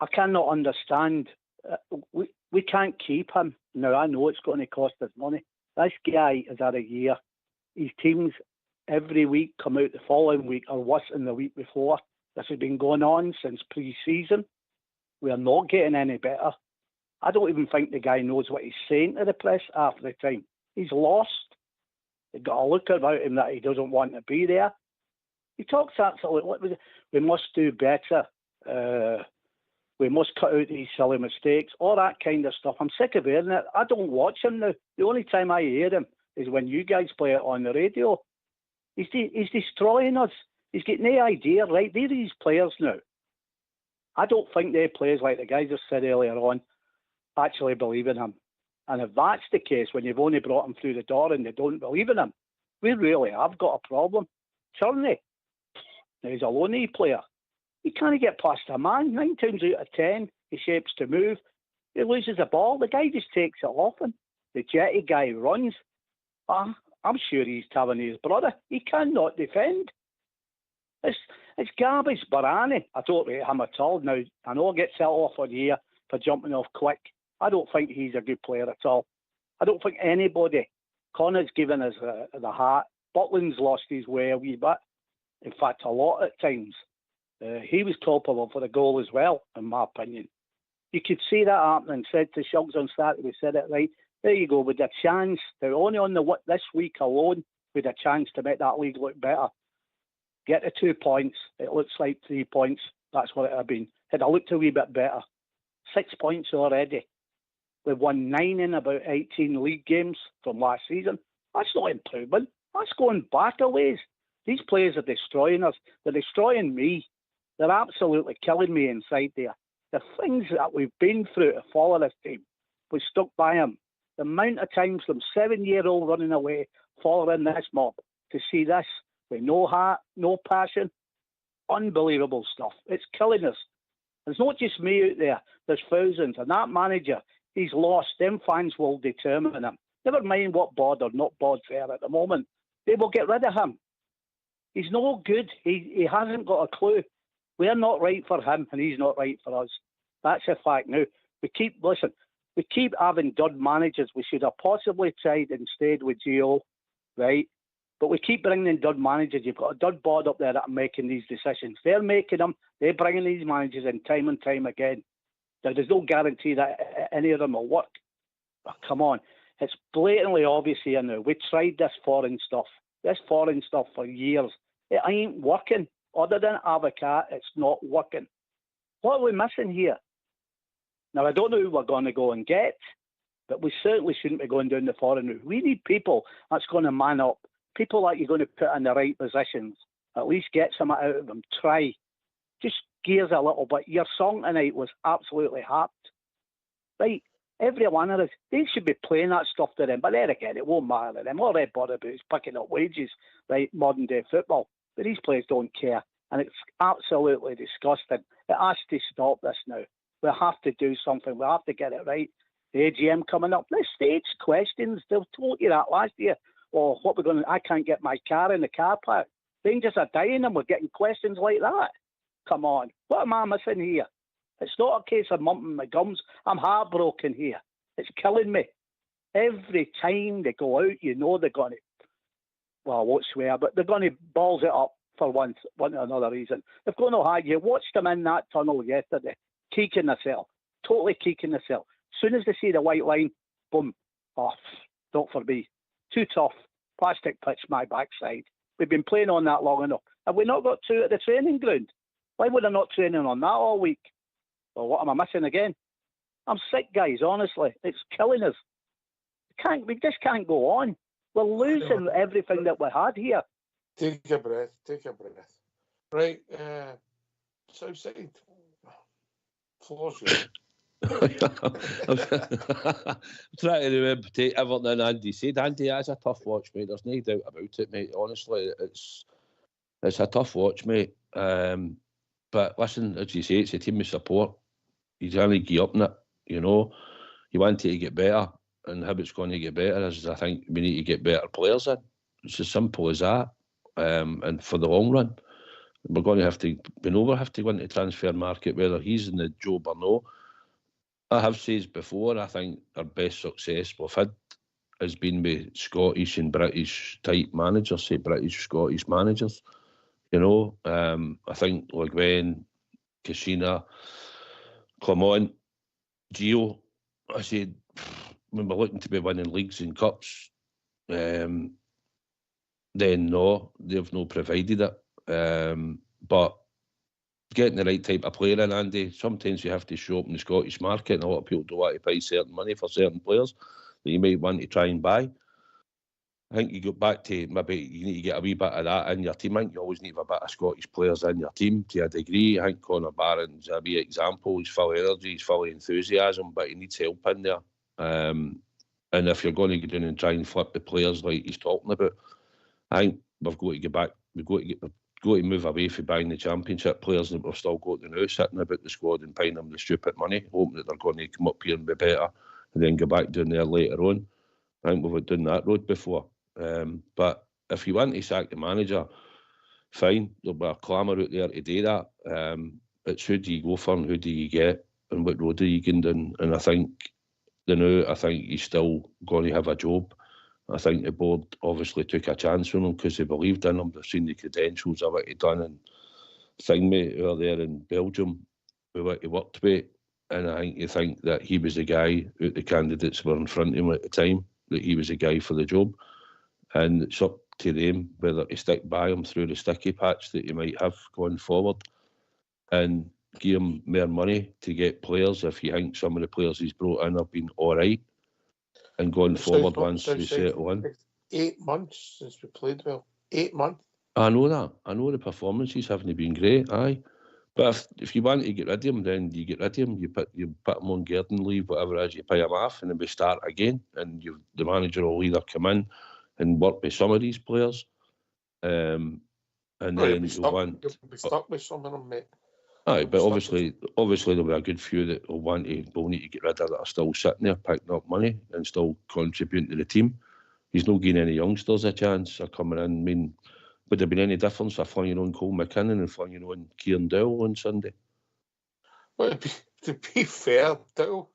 I cannot understand. We can't keep him. Now, I know it's going to cost us money. This guy has had a year. His teams every week come out the following week or worse than the week before. This has been going on since pre-season. We are not getting any better. I don't even think the guy knows what he's saying to the press half the time. He's lost. They've got a look about him that he doesn't want to be there. He talks absolutely. We must do better. We must cut out these silly mistakes, all that kind of stuff. I'm sick of hearing it. I don't watch him now. The only time I hear him is when you guys play it on the radio. He's destroying us. He's got no idea, right? They're these players now. I don't think they players, like the guys just said earlier on, actually believe in him. And if that's the case, when you've only brought him through the door and they don't believe in him, we really have got a problem. Turney, he's a lonely player. He can't get past a man. 9 times out of 10, he shapes to move. He loses the ball. The guy just takes it off him. The jetty guy runs. I'm sure he's telling his brother. He cannot defend. It's garbage, Barani. I don't rate him at all. Now, I know I get set off on here for jumping off quick. I don't think he's a good player at all. I don't think anybody. Connor's given us the heart. Butland's lost his way a wee bit. In fact, a lot at times. He was culpable for the goal as well, in my opinion. You could see that happening. Said to Shuggs on Saturday, we said it right. There you go, with a chance. They're only on this week alone with a chance to make that league look better. Get the 2 points. It looks like 3 points. That's what it had been. Had it looked a wee bit better. 6 points already. We've won 9 in about 18 league games from last season. That's not improvement. That's going back a ways. These players are destroying us. They're destroying me. They're absolutely killing me inside there. The things that we've been through to follow this team, we stuck by them. The amount of times from 7-year-old running away, following this mob, to see this with no heart, no passion, unbelievable stuff. It's killing us. It's not just me out there. There's thousands. And that manager, he's lost. Them fans will determine him. Never mind what board or not board's there at the moment. They will get rid of him. He's no good. He hasn't got a clue. We're not right for him, and he's not right for us. That's a fact now. We keep having dud managers. We should have possibly tried and stayed with Gio, right? But we keep bringing in dud managers. You've got a dud board up there that are making these decisions. They're making them. They're bringing these managers in time and time again. There's no guarantee that any of them will work. Oh, come on. It's blatantly obvious here now. We tried this foreign stuff for years. It ain't working. Other than Avocat, it's not working. What are we missing here? Now, I don't know who we're going to go and get, but we certainly shouldn't be going down the foreign route. We need people that's going to man up, people that you're going to put in the right positions, at least get some out of them. Try. Just gears a little bit. Your song tonight was absolutely harped. Right? Every one of us, they should be playing that stuff to them. But then again, it won't matter to them. All they bother about is picking up wages, right? Modern day football. But these players don't care. And it's absolutely disgusting. It has to stop this now. We have to do something. We have to get it right. The AGM coming up. Let's stage questions. They've told you that last year. Or what we're going to, I can't get my car in the car park. Rangers are dying and we're getting questions like that. Come on. What am I missing here? It's not a case of mumping my gums. I'm heartbroken here. It's killing me. Every time they go out, you know they're going to, well, I won't swear, but they're going to balls it up for one or another reason. They've got no hide. You watched them in that tunnel yesterday, keeking themselves, totally keeking themselves. As soon as they see the white line, boom, off. Not for me. Too tough. Plastic pitch, my backside. We've been playing on that long enough. Have we not got two at the training ground? Why would I not training on that all week? Well, what am I missing again? I'm sick, guys, honestly. It's killing us. We just can't go on. We're losing everything that we had here. Take a breath. Right, Southside. Floor's yours. I'm trying to remember to take everything Andy said. Andy, that's a tough watch, mate. There's no doubt about it, mate. Honestly, it's a tough watch, mate. But listen, as you say, it's a team of support. You can't give up on it, you know. You want to get better, and how it's going to get better is I think we need to get better players in. It's as simple as that. And for the long run, we're going to have to go into the transfer market, whether he's in the job or no. I have said before, I think our best success we've had has been with Scottish and British type managers, say British, Scottish managers. You know, I think Le Guin, Cassina, Clement, Gio, I said, when we're looking to be winning leagues and cups, then no, they've not provided it. But getting the right type of player in, Andy, sometimes you have to show up in the Scottish market, and a lot of people don't want to pay certain money for certain players that you might want to try and buy. I think you go back to maybe you need to get a wee bit of that in your team. I think you always need to have a bit of Scottish players in your team to a degree. I think Conor Barron's a wee example. He's full of energy, he's full of enthusiasm, but he needs help in there. And if you're going to get in and try and flip the players like he's talking about, I think we've got to get back. We've got to move away from buying the Championship players that we've still got now sitting about the squad and paying them the stupid money, hoping that they're going to come up here and be better, and then go back down there later on. I think we've done that road before. But if you want to sack the manager, fine. There'll be a clamour out there to do that. It's who do you go for and who do you get and what road are you going down? And I think he's still going to have a job. I think the board obviously took a chance on him because they believed in him. They've seen the credentials of what he done and Thingmate over there in Belgium with what he worked with. And I think you think that he was the guy, out the candidates were in front of him at the time, that he was the guy for the job. And it's up to them whether to stick by him through the sticky patch that you might have going forward and give him more money to get players if you think some of the players he's brought in have been all right. And going forward once we settle in. 8 months since we played well. 8 months. I know that. I know the performances haven't been great, aye. But if you want to get rid of him, then you get rid of him. You put him on garden leave, whatever it is, you pay him off, and then we start again. And the manager will either come in and work with some of these players, and then you'll be stuck with some of them, mate. Aye, but obviously there'll be a good few that will need to get rid of that are still sitting there picking up money and still contributing to the team. He's not giving any youngsters a chance of coming in. I mean, would there been any difference if flinging on Cole McKinnon and flinging on Kieran Dowell on Sunday? Well, to be fair, Dowell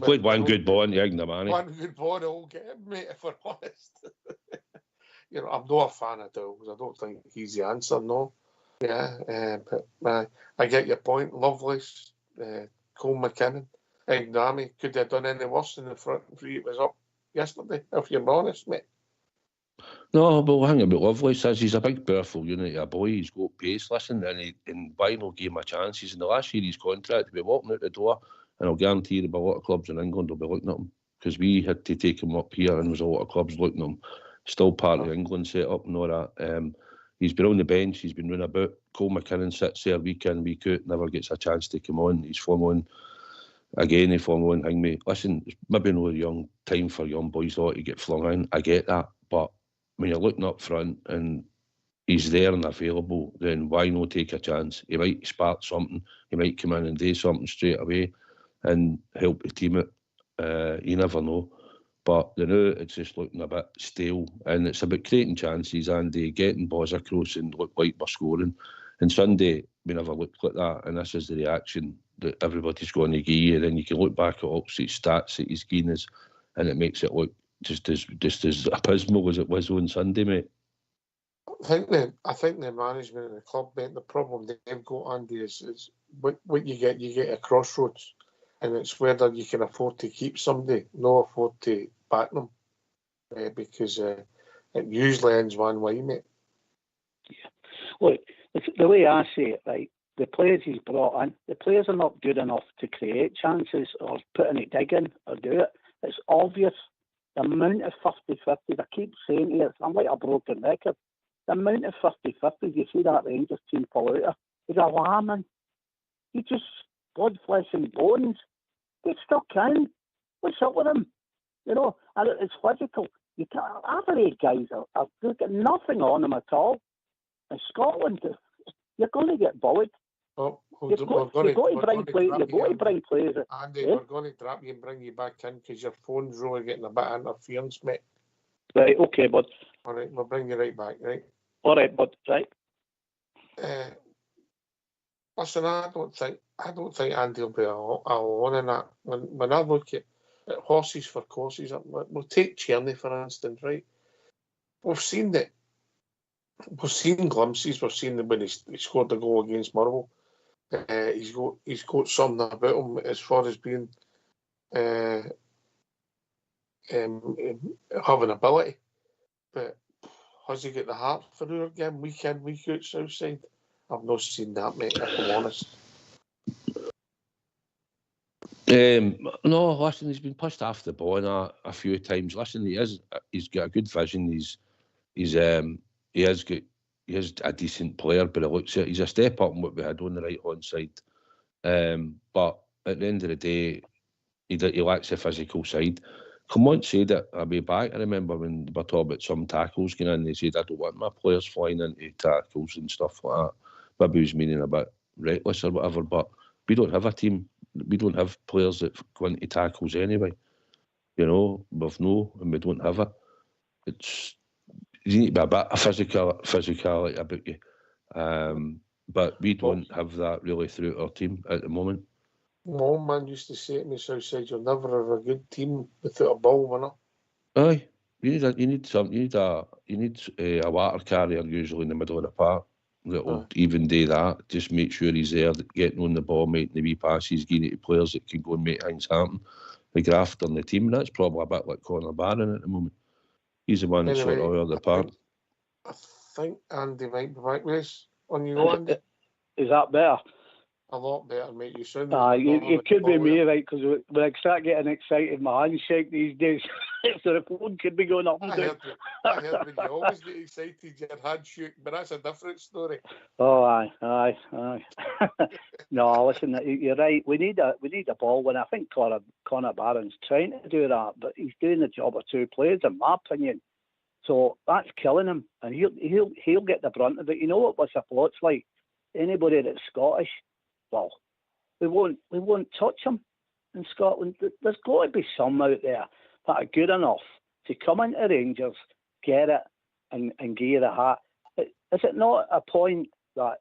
played one good ball in the Igna, one good ball in the whole game, mate, if we're honest. You know, I'm not a fan of Dowell because I don't think he's the answer, no. Yeah, but I get your point. Lovelace, Cole McKinnon, Ignami could have done any worse in the front three. It was up yesterday, if you're honest, mate. No, but the thing about Lovelace is he's a big, powerful unit of a boy. He's got pace, listen, and Bino gave him a chance. He's in the last year of his contract to be walking out the door, and I'll guarantee there'll be a lot of clubs in England will be looking at him because we had to take him up here, and there was a lot of clubs looking at him. Still part of the England set up and all that. He's been on the bench, he's been running about. Cole McKinnon sits there week in, week out, never gets a chance to come on. He's flung on again, he flung on Thingmate. Listen, it's maybe no young time for young boys to get flung in. I get that. But when you're looking up front and he's there and available, then why not take a chance? He might spark something, he might come in and do something straight away. and help the team out. You never know. But now it's just looking a bit stale, and it's about creating chances, Andy, getting balls across and look like we're scoring. And Sunday, we never looked like that, and this is the reaction that everybody's going to give you. And then you can look back at opposite stats that he's given us, and it makes it look just as abysmal as it was on Sunday, mate. I think the management of the club, mate, the problem they've got, Andy, is what you get a crossroads, and it's whether you can afford to keep somebody, not afford to back them, because it usually ends one way, mate. Yeah. Look, the way I see it, right, the players he's brought in, the players are not good enough to create chances or put any dig in or do it. It's obvious. The amount of 50-50s, I keep saying here, I'm like a broken record. The amount of 50-50s you see that Rangers team pull out is alarming. You just, blood, flesh and bones. They still can. What's up with them? You know, and it's physical. You can't, average guys they've got nothing on them at all. In Scotland, you're going to get bullied. Oh, you've got to bring players. Andy, we're going to drop you and bring you back in because your phone's really getting a bit of interference, mate. Right, okay, bud. All right, we'll bring you right back, right? All right, bud, right. Listen, I don't think Andy will be alone in that. When I look at horses for courses, we'll take Tierney for instance, right? We've seen that. We've seen glimpses. We've seen that when he scored the goal against Motherwell. He's got something about him as far as being having ability. But has he got the heart for our game week in, week out, Southside? I've not seen that, mate, if I'm honest. No, listen, he's been pushed off the ball a few times. Listen, he's got a good vision. He is a decent player, but it looks he's a step up in what we had on the right hand side. But at the end of the day, he lacks a physical side. Come on, said it a way back. I remember when we were talking about some tackles going in, they said, I don't want my players flying into tackles and stuff like that. Maybe he was meaning a bit reckless or whatever, but we don't have a team. We don't have players that go into tackles anyway. You know, and we don't have it. You need to be a bit of physicality about you. But we don't have that really throughout our team at the moment. My old man used to say to me, Southside, you'll never have a good team without a ball winner. Aye, you need a water carrier usually in the middle of the park that will even do that. Just make sure he's there, getting on the ball, making the wee passes, giving it to players that can go and make things happen. The graft on the team, and that's probably a bit like Conor Barron at the moment. He's the one that's sort of out of the park. I think Andy might be back with us on you, Andy. Is that better? A lot better, mate. You sound it could be me, right? Because when I start getting excited, my hands shake these days. So the phone could be going up and down. I heard when you always get excited, your hands shake, but that's a different story. Oh, aye. No, listen, you're right. We need a ball winner. I think Conor Barron's trying to do that, but he's doing the job of two players, in my opinion. So that's killing him, and he'll get the brunt of it. You know what What's like? Anybody that's Scottish, well, we won't touch them in Scotland. There's got to be some out there that are good enough to come into Rangers, get it, and give you the hat. Is it not a point that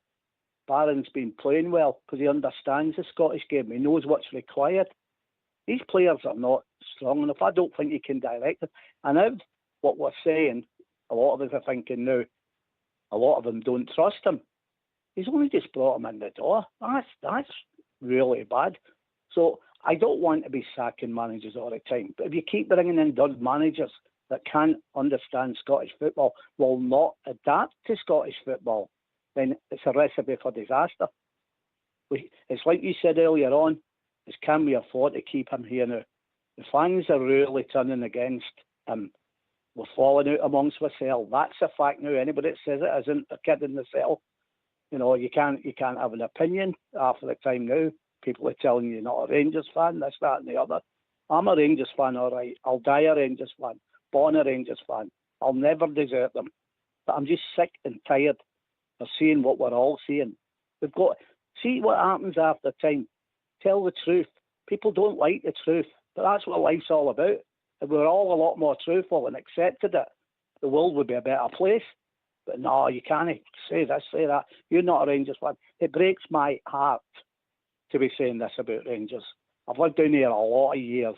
Barron's been playing well because he understands the Scottish game? He knows what's required. These players are not strong enough. I don't think he can direct them. And now what we're saying, a lot of us are thinking now, a lot of them don't trust him. He's only just brought him in the door. That's really bad. So I don't want to be sacking managers all the time. But if you keep bringing in done managers that can't understand Scottish football, will not adapt to Scottish football, then it's a recipe for disaster. It's like you said earlier on, is can we afford to keep him here now? The fans are really turning against him. We're falling out amongst ourselves. That's a fact now. Anybody that says it isn't a kid in the cell. You know, you can't have an opinion half of the time now. People are telling you you're not a Rangers fan, this, that and the other. I'm a Rangers fan, all right. I'll die a Rangers fan, born a Rangers fan. I'll never desert them. But I'm just sick and tired of seeing what we're all seeing. We've got see what happens after time. Tell the truth. People don't like the truth, but that's what life's all about. If we were all a lot more truthful and accepted it, the world would be a better place. But no, you can't say this, say that. You're not a Rangers fan. It breaks my heart to be saying this about Rangers. I've lived down here a lot of years.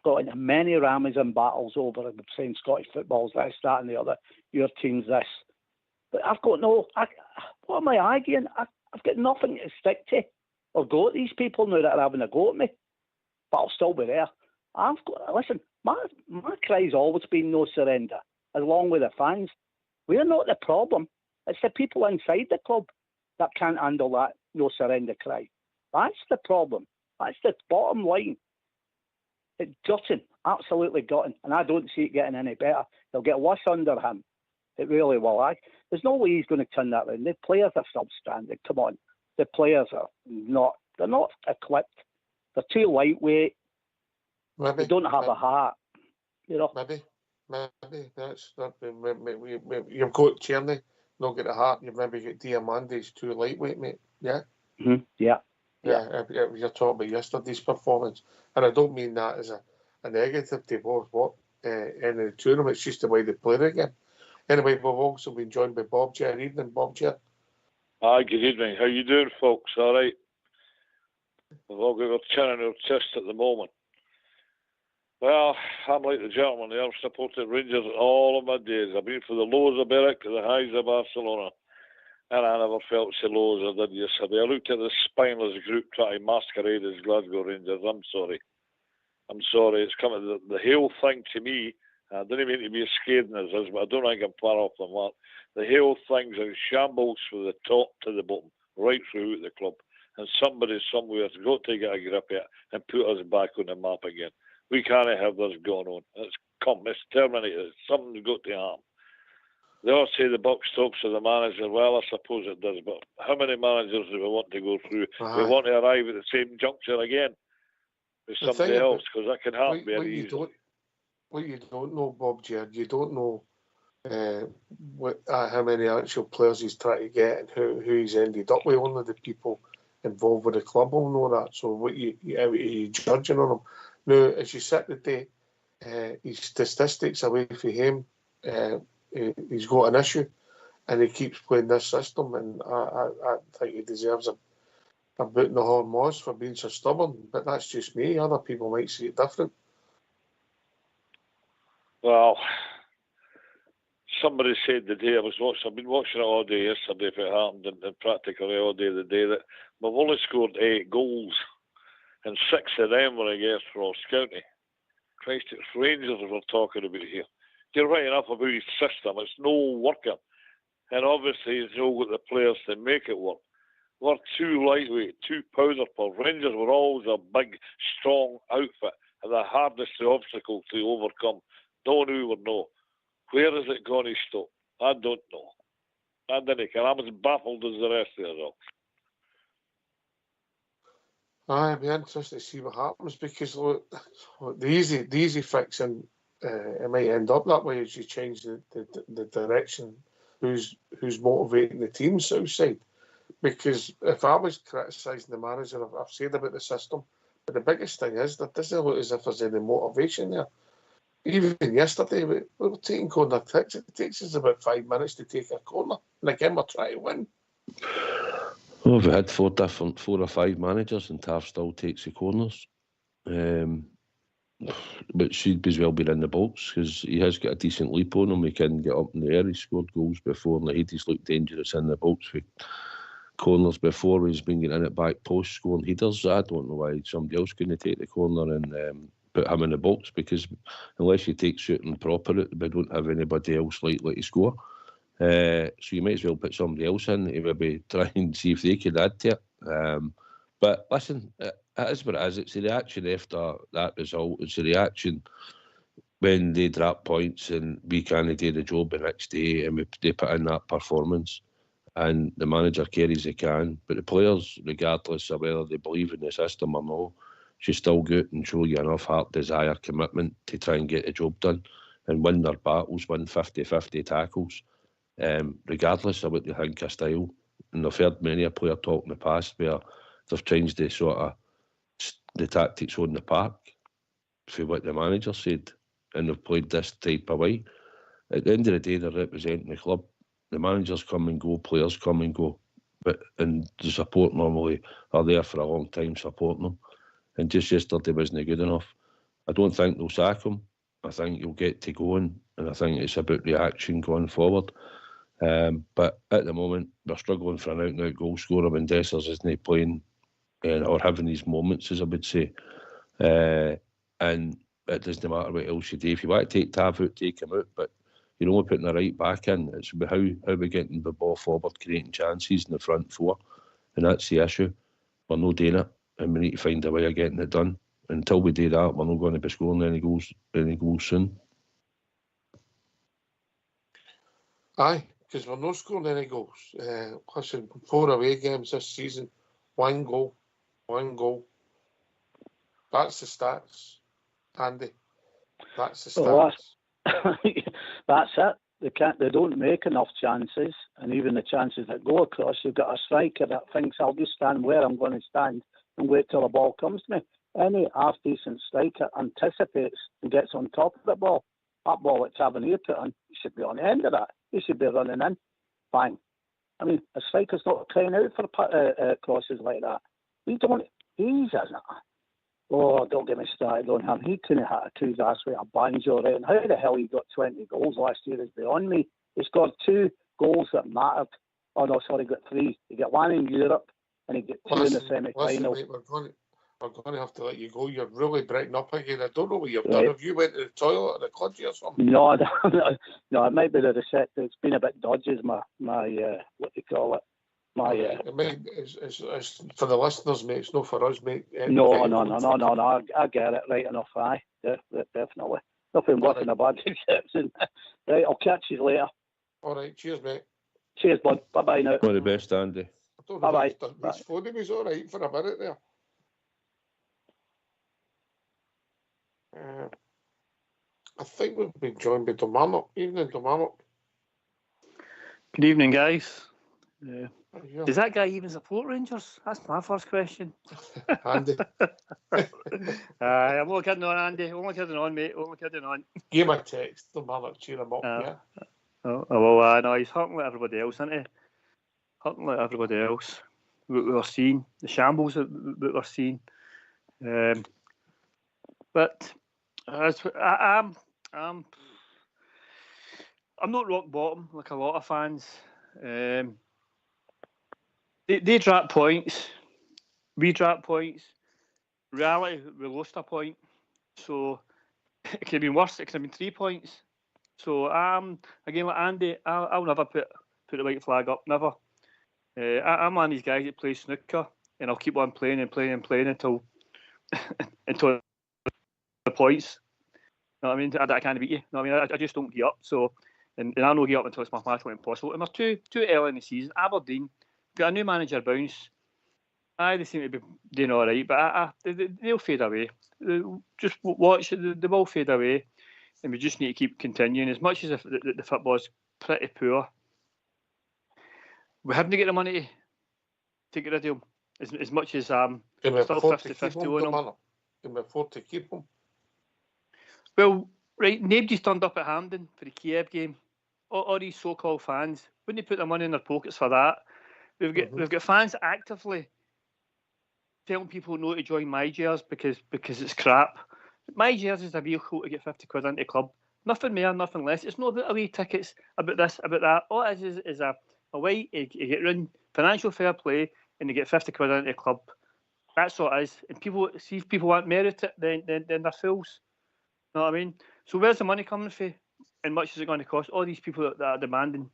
Got into many rammies and battles over and saying Scottish football's this, that and the other. Your team's this. But I've got what am I arguing? I've got nothing to stick to or go at these people now that are having a go at me. But I'll still be there. Listen, my cry's always been no surrender, along with the fans. We're not the problem. It's the people inside the club that can't handle that no surrender cry. That's the problem. That's the bottom line. It's gutting, absolutely gutting, and I don't see it getting any better. They'll get worse under him. It really will. There's no way he's going to turn that around. The players are substandard. Come on. The players are not. They're not equipped. They're too lightweight. Maybe, they don't have a heart. You know. Maybe that's that. You've got Tierney, not got a heart. You've maybe got Diamandi's too lightweight, mate. Yeah. Mm-hmm. Yeah. Yeah. You're talking about yesterday's performance, and I don't mean that as a negative to what in the tournament. It's just the way they played again. Anyway, we've also been joined by Bob Chair. Evening, Bob Chair. Hi, good evening. How you doing, folks? All right. We've all got our chin on our chest at the moment. Well, I'm like the gentleman there. I've supported Rangers all of my days. I've been from the lows of Berwick to the highs of Barcelona. And I never felt so low as I did yesterday. I looked at the spineless group trying to masquerade as Glasgow Rangers. I'm sorry. It's coming. The whole thing to me, I didn't mean to be as scared as this, but I don't think I'm far off the mark. The whole thing's in shambles from the top to the bottom, right throughout the club. And somebody somewhere's got to get a grip at it and put us back on the map again. We can't have this going on. It's terminated. Something's got to happen. They all say the buck stops with the manager. Well, I suppose it does, but how many managers do we want to go through? We want to arrive at the same juncture again with somebody else, because that can happen very easily. What you don't know, Bob Jared, you don't know how many actual players he's trying to get and who he's ended up with. Only the people involved with the club will know that. So what you judging on him? Now, as you sit today, his statistics away from him, he's got an issue, and he keeps playing this system, and I think he deserves a boot in the horn moss for being so stubborn. But that's just me. Other people might see it different. Well, somebody said the day I've been watching it all day yesterday, if it happened, and practically all day the day, that we've only scored 8 goals, and 6 of them were against Ross County. Christ, it's Rangers we're talking about here. You're right enough about his system. It's no working. And obviously he's not got the players to make it work. We're too lightweight, too powerful. Rangers were always a big, strong outfit and the hardest obstacle to overcome. No one who would know. Where is it going to stop? I don't know. I didn't care. I'm as baffled as the rest of us all. I'd be interested to see what happens, because look, the easy fixing, it might end up that way as you change the direction. Who's motivating the team south side? Because if I was criticising the manager, I've said about the system, but the biggest thing is that doesn't look as if there's any motivation there. Even yesterday, we were taking corner kicks. It takes us about 5 minutes to take a corner, and again we're trying to win. Well, we've had 4 or 5 managers, and Tav still takes the corners. But should be as well be in the box, because he has got a decent leap on him. He can get up in the air. He scored goals before, and he's looked dangerous in the box with corners before. He's been getting in at back post, scoring headers. I don't know why somebody else couldn't take the corner and put him in the box, because unless you take shooting proper, we don't have anybody else likely to score. So you might as well put somebody else in to maybe try and see if they could add to it. But listen, it is what it is. It's the reaction after that result. It's the reaction when they drop points and we can't do the job the next day, and they put in that performance. And the manager carries the can. But the players, regardless of whether they believe in the system or not, should still go out and show you enough heart, desire, commitment to try and get the job done and win their battles, win 50-50 tackles, regardless of what they think of style. And I've heard many a player talk in the past where they've changed the sort of the tactics on the park for what the manager said, and they've played this type of way. At the end of the day, they're representing the club. The managers come and go, players come and go, and the support normally are there for a long time supporting them. And just yesterday wasn't good enough. I don't think they'll sack him. I think he'll get to going, and I think it's about reaction going forward. But at the moment, we're struggling for an out-and-out goal scorer when Dessers isn't playing or having these moments, as I would say. And it doesn't matter what else you do. If you want to take Tav out, take him out. But you're only putting the right back in. It's about how we're getting the ball forward, creating chances in the front four. And that's the issue. We're not doing it, and we need to find a way of getting it done. Until we do that, we're not going to be scoring any goals soon. Aye, because we're not scoring any goals. Listen, 4 away games this season, 1 goal. That's the stats, Andy. That's the stats. That's it. They don't make enough chances, and even the chances that go across, you've got a striker that thinks, I'll just stand where I'm going to stand and wait till the ball comes to me. Any half-decent striker anticipates and gets on top of the ball. That ball that Tavernier put in, he should be on the end of that. He should be running in. Fine. I mean, a striker's not crying out for crosses like that. He's isn't. Oh, don't get me started on him. He couldn't have had a coup ass with a banjo, right? And how the hell he got 20 goals last year is beyond me. He scored 2 goals that mattered. Oh, no, sorry, he got 3. He got 1 in Europe and he got 2 in the semi-final. Mate, we're going to have to let you go. You're really breaking up again. I don't know what you've done. Have you went to the toilet or the cludgy or something? No, it might be the receptor. It's been a bit dodgy, my what do you call it? It's for the listeners, mate. It's not for us, mate. No. I get it. Right enough, aye. Definitely. Nothing worse than a bad reception. Right, I'll catch you later. All right, cheers, mate. Cheers, bud. Bye-bye now. All the best, Andy. Bye-bye. His phone was all right for a minute there. I think we've been joined by Domanoc. Evening, Domanoc. Good evening, guys. Does that guy even support Rangers? That's my first question. Andy. I'm only kidding on, Andy. Only kidding on, mate. Only kidding on. Give him a text, Domanoc, cheer him up, yeah. No, he's hurting like everybody else, isn't he? Hurting like everybody else. What we're seeing, the shambles that we're seeing. But I'm not rock bottom like a lot of fans. They drop points, we drop points. Reality, we lost a point, so it could have been worse. It could have been 3 points. So again, like Andy, I'll never put the white flag up. Never. I'm one of these guys that plays snooker, and I'll keep on playing until until the points. You know what I mean? I can't beat you. You know what I mean? I just don't give up. So, and I don't give up until it's mathematically impossible. And we're too early in the season. Aberdeen got a new manager bounce. They seem to be doing all right, but they'll fade away. Just watch, they will fade away, and we just need to keep continuing. As much as the football is pretty poor, we haven't got the money to get rid of them. As much as still 50-50 on them. Can we afford to keep them? Well, right, nobody's turned up at Hampden for the Kiev game. All these so-called fans, wouldn't they put their money in their pockets for that? We've got fans actively telling people no to join My Jers because it's crap. My Jers is a vehicle to get 50 quid into the club. Nothing more, nothing less. It's not about away tickets, about this, about that. All it is a way you get run financial fair play and you get 50 quid into the club. That's all it is. And people see if people want merit it, then they're fools. You know what I mean? So where's the money coming from? And much is it going to cost? All these people that are demanding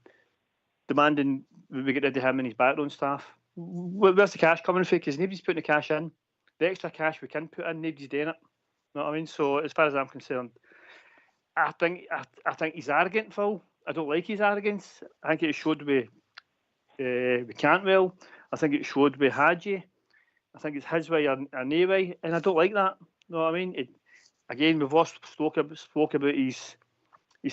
we get rid of him and his background staff. Where's the cash coming from? Because nobody's putting the cash in. The extra cash we can put in, nobody's doing it. You know what I mean? So as far as I'm concerned, I think he's arrogant, Phil. I don't like his arrogance. I think it showed with Cantwell. I think it showed with Hadji. I think it's his way or no way, and I don't like that. You know what I mean? Again, we've all spoke about his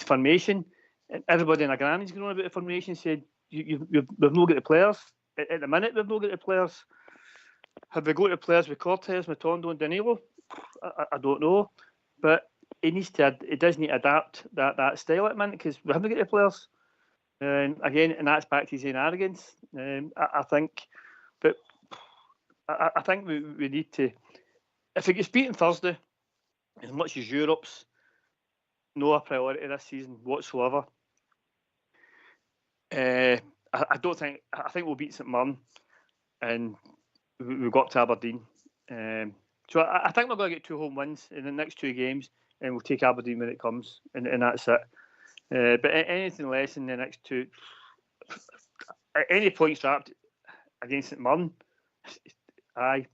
formation. And everybody in a granny's going on about the formation, said we've not got the players. At the minute, we've not got the players. Have we got to players with Cortez, Matondo and Danilo? I don't know, but he does need to adapt that style at the minute, because we haven't got the players. Again, and that's back to his own arrogance. I think, but I think we need to. If it gets beaten Thursday, as much as Europe's no a priority this season whatsoever, I don't think. I think we'll beat St Mirren, and we've got to Aberdeen. So I think we're going to get 2 home wins in the next 2 games, and we'll take Aberdeen when it comes, and that's it. But anything less in the next 2, at any point strapped against St Mirren, aye,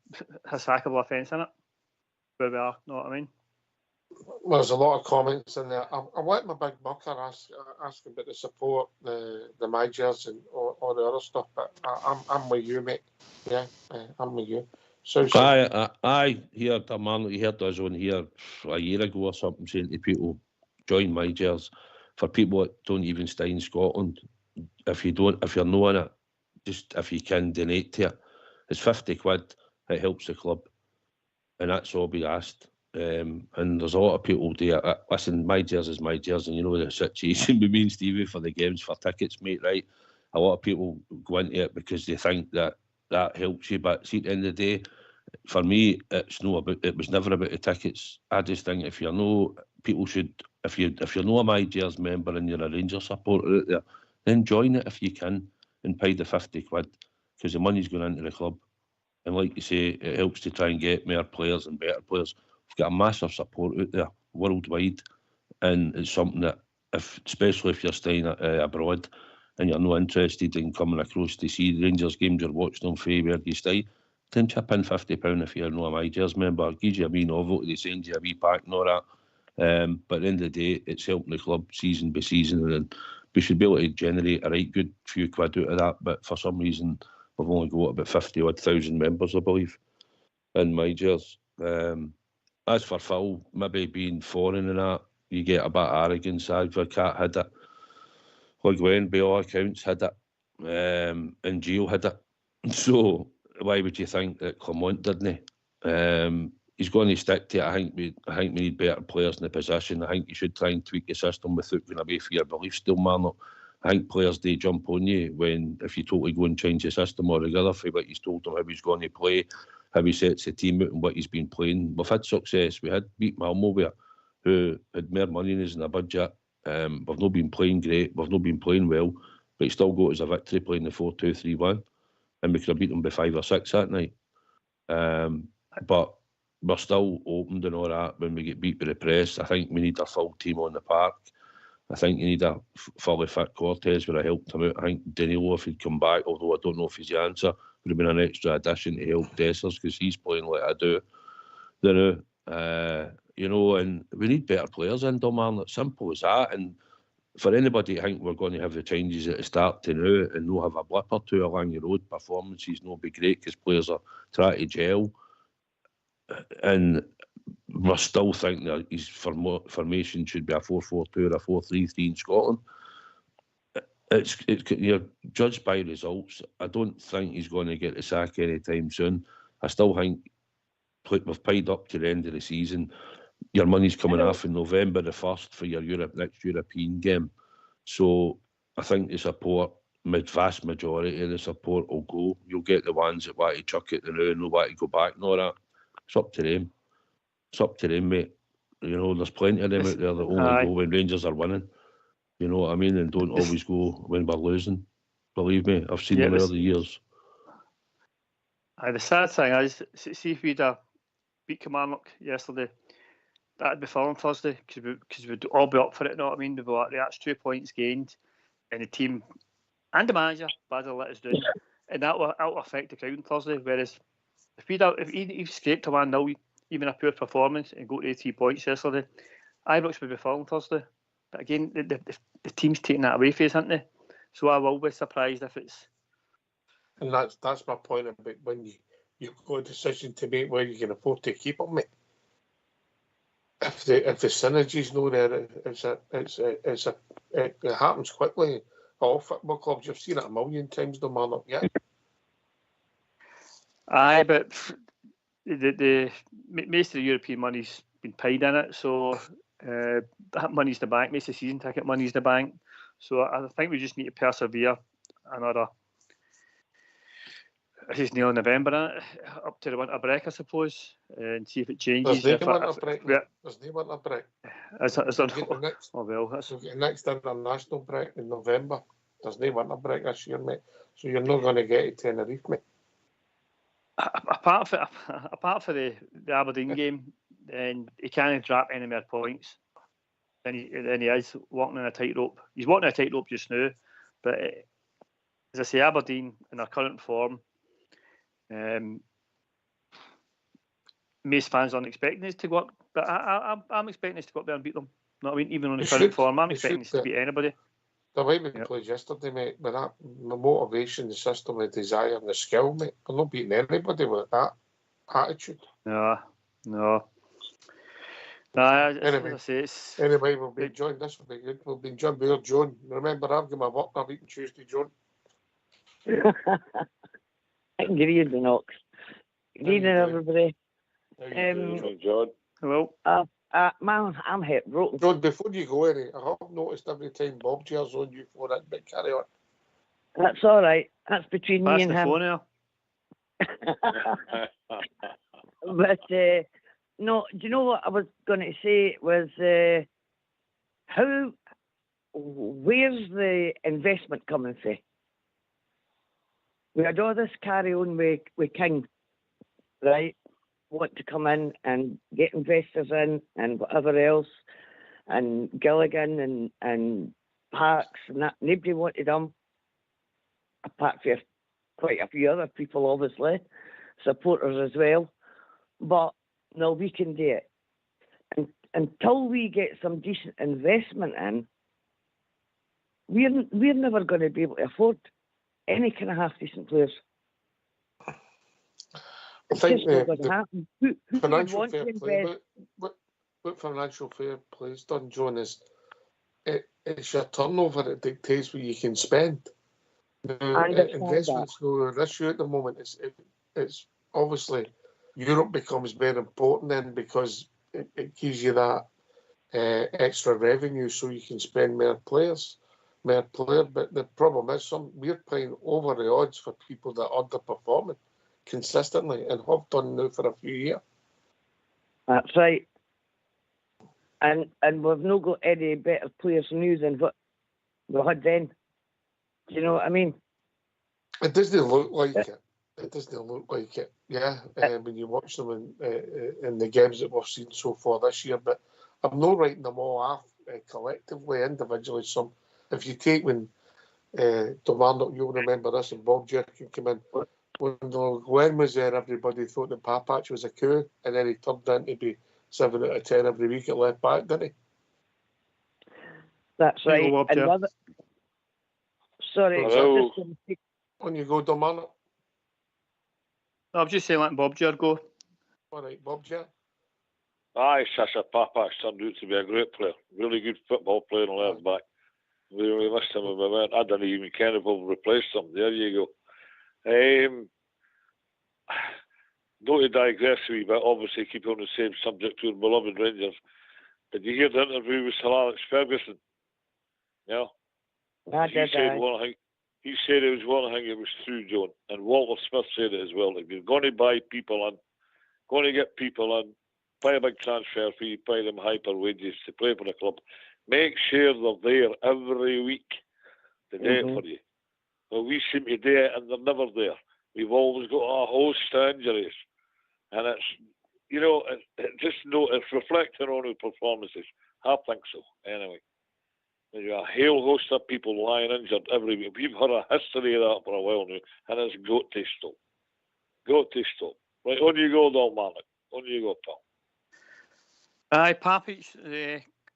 has sackable offence in it. Where we are, know what I mean? Well, there's a lot of comments in there. I want my big mucker asking about the support, the managers and all the other stuff, but I'm with you, mate. Yeah, I'm with you. So I heard a man, he heard us on here a year ago or something, saying to people, join managers. For people that don't even stay in Scotland, if you're not in it, just if you can donate to it. It's 50 quid, it helps the club, and that's all we asked. And there's a lot of people do it. Listen, managers is managers, and you know the situation with me and Stevie for the games, for tickets, mate, right? A lot of people go into it because they think that helps you, but see, at the end of the day, for me, it was never about the tickets. I just think if you're no, people should, if you're not a managers member and you're a Rangers supporter out there, then join it if you can and pay the 50 quid, because the money's going into the club. And like you say, it helps to try and get more players and better players. We've got a massive support out there worldwide, and it's something that, especially if you're staying abroad and you're not interested in coming across to see Rangers games or watching them from where you stay, then chip in £50 if you're not a managers member. It gives you a wee novelty, they send you a wee pack and all that. But at the end of the day, it's helping the club season by season, and we should be able to generate a right good few quid out of that. But for some reason, we've only got about 50,000 members, I believe, in managers. As for Phil, maybe being foreign and that, you get a bit of arrogance. Advocat had it. Gwen, by all accounts, had it. And Gio had it. So why would you think that Clement didn't? He's going to stick to it. I think we need better players in the position. I think you should try and tweak the system without going away for your belief still, man. I think players, they jump on you if you totally go and change the system altogether for what he's told them, how he's going to play, how he sets the team out and what he's been playing. We've had success. We had beat Malmo with who had more money in us in a budget. We've not been playing great. We've not been playing well, but he still got us a victory playing the 4-2-3-1, and we could have beat them by 5 or 6 that night. But we're still opened and all that when we get beat by the press. I think we need a full team on the park. I think you need a fully fit Cortez would have helped him out. I think Danilo, if he'd come back, although I don't know if he's the answer, would have been an extra addition to help Dessers, because he's playing like I do. And we need better players in, man. It's simple as that. And for anybody to think we're going to have the changes at the start to now and not have a blip or two along the road, performances not be great because players are trying to gel, and we're still thinking that his formation should be a 4-4-2 or a 4-3-3 in Scotland. You're judged by results. I don't think he's going to get the sack anytime soon. I still think we've paid up to the end of the season. Your money's coming off in November the 1st for your next European game. So I think the support, vast majority of the support will go. You'll get the ones that want to chuck it now and no want to go back and all that. It's up to them. It's up to them, mate. You know, there's plenty of them out there that only go when Rangers are winning. You know what I mean? And don't always go when we're losing. Believe me, I've seen them over the years. The sad thing is, see if we'd beat Kilmarnock yesterday, that'd be fun on Thursday, because we'd all be up for it, you know what I mean? We'd be like, that's 2 points gained, and the team and the manager, Basil let us down. And that'll affect the crowd on Thursday. Whereas if he'd scraped a 1-0, even a poor performance, and go to 3 points yesterday, Ibrox would be full on Thursday. But again, the team's taking that away from us, haven't they? So I will be surprised if it's... And that's my point about when you've got a decision to make where you can afford to keep them, mate. If the synergy's not there, it happens quickly. All football clubs, you've seen it a million times, no matter. Yeah. Aye, but the most of the European money's been paid in it, so that money's the bank. Most of the season ticket money's the bank. So I think we just need to persevere another. This is nearly November, isn't it? Up to the winter break, I suppose, and see if it changes. There's no winter break. There's no winter break. Is there? Next, oh well, that's the next international break in November. There's no winter break this year, mate. So you're not going to get to Tenerife, mate. Apart from the Aberdeen game, then he can't drop any more points. Then he is walking on a tightrope. He's walking on a tightrope just now, but as I say, Aberdeen in their current form. Most fans aren't expecting us to go up, but I'm expecting us to go up there and beat them. Not even on the current form. I'm expecting us to beat anybody. The way we played yesterday, mate, with that, the motivation, the system, the desire, and the skill, mate, we're not beating anybody with that attitude. No. Anyway, we'll be joined. This will be good. We'll be joined by John. Remember, I've got my work I've eaten Tuesday, John. Good evening, Ox. Good evening, everybody. John. Hello. Man, I'm hit broken. John, before you go, Eddie, I have noticed every time Bob cheers on you for that, but carry on. That's all right. That's between me and him. But no, do you know what I was going to say was where's the investment coming from? We had all this carry on with King, right? Want to come in and get investors in and whatever else, and Gilligan and Parks and that. Nobody wanted them, apart from quite a few other people, obviously, supporters as well. But no, we can do it. And until we get some decent investment in, we're never going to be able to afford any kind of half-decent players. I think the financial fair play, what financial fair play is done, John, is it's your turnover that dictates what you can spend. Investment's no issue at the moment. It's obviously Europe becomes very important then because it gives you that extra revenue so you can spend more players. But the problem is we're playing over the odds for people that are underperforming consistently and have done now for a few years. That's right. And we've not got any better players new than what we had then. Do you know what I mean? It doesn't look like it. It doesn't look like it. Yeah, when you watch them in the games that we've seen so far this year. But I'm not writing them all off collectively, individually. Some, if you take when Domarnock, you'll remember this, and Bob Jerkin came in. When Glenn was there, everybody thought that Papach was a coup, and then he turned in to be 7 out of 10 every week at left back, didn't he? That's right. Sorry, on you go, Domarnock. I was just saying, let Bob Jer go. All right, Bob Jer. Aye, Sasha Papach turned out to be a great player. Really good football player on left back. We missed him when we went. I didn't even care if we replaced him. There you go. Not to digress a wee bit, obviously keep on the same subject to our beloved Rangers. Did you hear the interview with Sir Alex Ferguson? Yeah. He said it was one thing, it was true, John. And Walter Smith said it as well. If you're going to buy people in, going to get people in, pay a big transfer fee, pay them hyper wages to play for the club, make sure they're there every week to do it for you. Well, we seem to do it and they're never there. We've always got a host of injuries. And it's, you know, it's reflecting on our performances. I think so, anyway. There's a whole host of people lying injured every week. We've had a history of that for a while now, and it's got to stop. Got to stop. Right, on you go, Dalmanic. On you go, pal. Aye, Papic,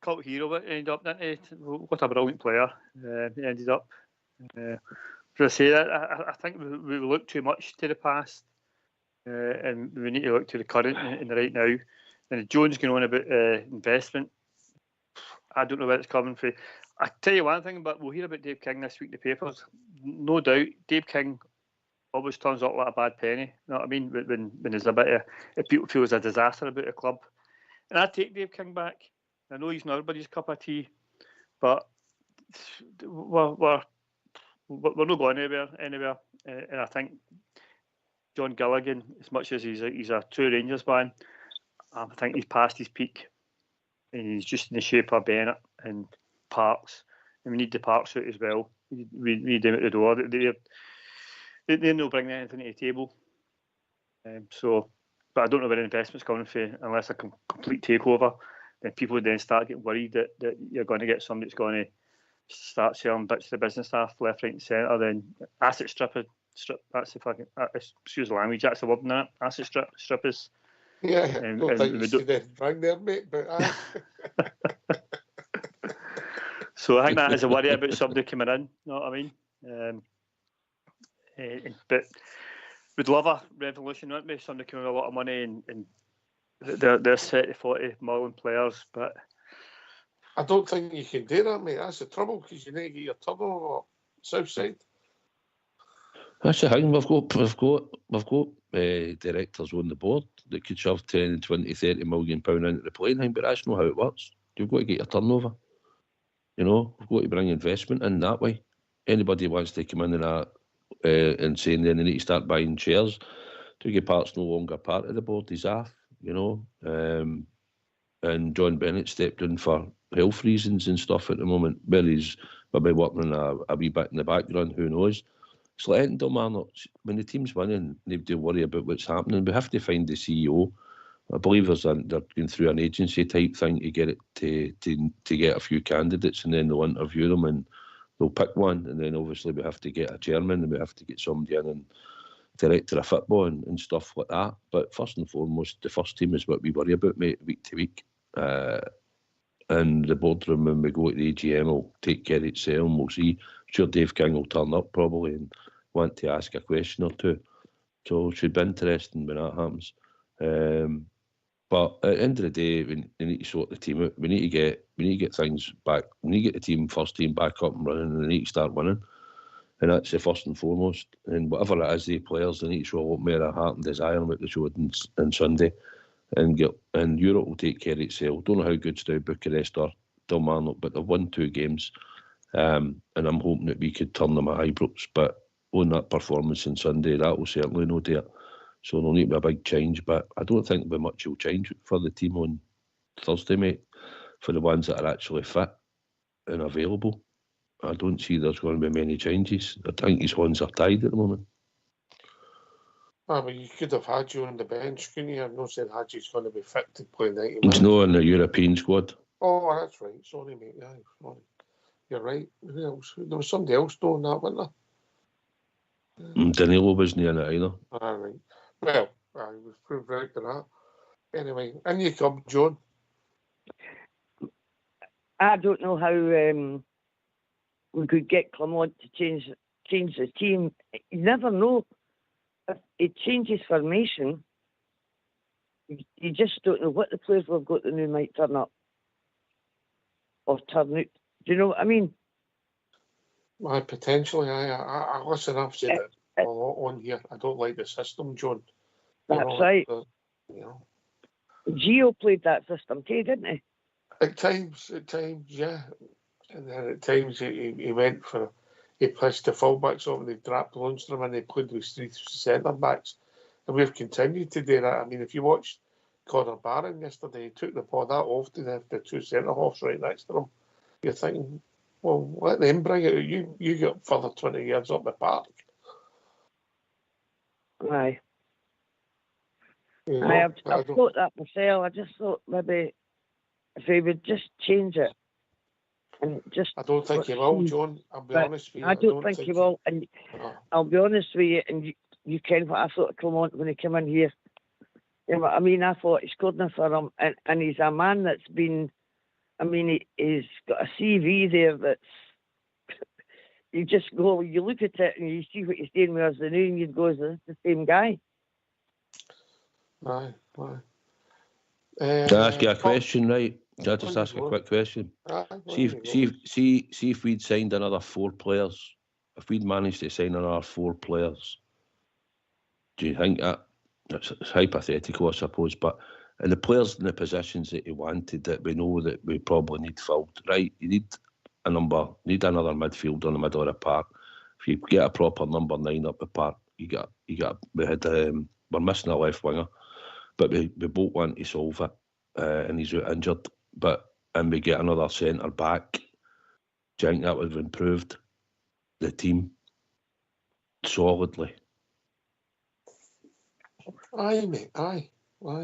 cult hero, ended up, didn't he? What a brilliant player. He ended up. For I say that, I think we look too much to the past, and we need to look to the current and the right now. And Jones going on about investment. I don't know where it's coming from. I tell you one thing, but we'll hear about Dave King this week in the papers. No doubt, Dave King always turns up like a bad penny. You know what I mean? When there's a bit of, if people feel there's a disaster about the club. And I take Dave King back. I know he's not everybody's cup of tea, but we're not going anywhere. And I think John Gilligan, as much as he's a true Rangers man, I think he's past his peak, and he's just in the shape of Bennett and Parks, and we need the Parks out as well. We need them at the door. They're not bringing anything to the table. But I don't know where the investment's coming from unless a complete takeover. Then people would then start getting worried that you're going to get somebody that's going to start selling bits to the business staff left, right, and centre. Then asset strip. That's the fucking excuse the language. That's the word, isn't it? Asset strippers. Yeah, I don't think you should then bring there, mate. But so I think that is a worry about somebody coming in. You know what I mean? But we'd love a revolution, wouldn't we? Somebody coming with a lot of money and they're set to 40 million players, but I don't think you can do that, mate. That's the trouble, because you need to get your turnover up. South side. That's the thing. We've got directors on the board that could shove 10 and 20, 30 million pound into the playing thing, but that's not how it works. You've got to get your turnover. You know, we've got to bring investment in that way. Anybody wants to come in and saying then they need to start buying shares, Dougie Park's no longer part of the board. He's off, you know. And John Bennett stepped in for health reasons and stuff at the moment. Well, he's maybe working a wee bit in the background, who knows. It's like anything, man. When the team's winning, they do worry about what's happening. We have to find the CEO. I believe they're going through an agency type thing to get it to get a few candidates, and then they'll interview them and they'll pick one, and then obviously we have to get a chairman and we have to get somebody in and director of football and stuff like that. But first and foremost, the first team is what we worry about, mate, week to week. And the boardroom, when we go to the AGM, will take care of itself, and we'll see. I'm sure Dave King will turn up probably and want to ask a question or two. So it should be interesting when that happens. But at the end of the day, we need to sort the team out. We need to get things back. We need to get the first team back up and running, and they need to start winning. And that's the first and foremost. And whatever it is, the players, they need to show a lot more of heart and desire on what they showed on Sunday. And Europe will take care of itself. Don't know how good Steaua Bucharest or Kilmarnock, but they've won 2 games. And I'm hoping that we could turn them at Ibrox. But on that performance on Sunday, that will certainly no do it. So there'll need to be a big change. But I don't think there'll be much will change for the team on Thursday, mate, for the ones that are actually fit and available. I don't see there's going to be many changes. I think these ones are tied at the moment. But you could have had you on the bench, couldn't you? I'm not saying Hadji's going to be fit to play 90 minutes. He's not in the European squad. Oh, that's right. Sorry, mate. Yeah, sorry. You're right. There was somebody else doing that, wasn't there? Danilo wasn't in it either. All right. Well, I was proved right to that. Anyway, in you come, John. I don't know how we could get Clement to change the team. You never know. If it changes formation, you just don't know what the players we've got that new might turn up or turn out. Do you know what I mean? Potentially, I listen, I've said it a lot on here. I don't like the system, John. That's right. Gio played that system too, didn't he? At times, yeah. And then at times he went for, he placed the fullbacks up and they dropped Lundstrom and they played with 3 centre-backs. And we've continued to do that. I mean, if you watched Conor Barron yesterday, he took the ball that often, have the 2 centre-halves right next to him. You're thinking, well, let them bring it. You get further 20 yards up the park. Aye. You know, I've thought that myself. I just thought maybe if he would just change it. And just I don't think he will, John. I'll be honest with you. I don't think he will. And I'll be honest with you, and you ken what I thought of Clement when he came in here. You know what I mean? I thought he's good enough for him. And he's a man that's been, I mean, he's got a CV there that's, you just go, you look at it and you see what he's doing with us the new, and you go, is this the same guy? Aye. Can I ask you a question, right? Can I just ask a quick question? See if we'd signed another 4 players, if we'd managed to sign another 4 players Do you think that? It's hypothetical, I suppose, but and the players in the positions that he wanted, that we know that we probably need filled, right? You need another midfielder in the middle of the park. If you get a proper number 9 up the park, we're missing a left winger, but we both want to solve it, and he's out injured. And we get another centre back. Do you think that would have improved the team solidly? Aye, mate. Aye.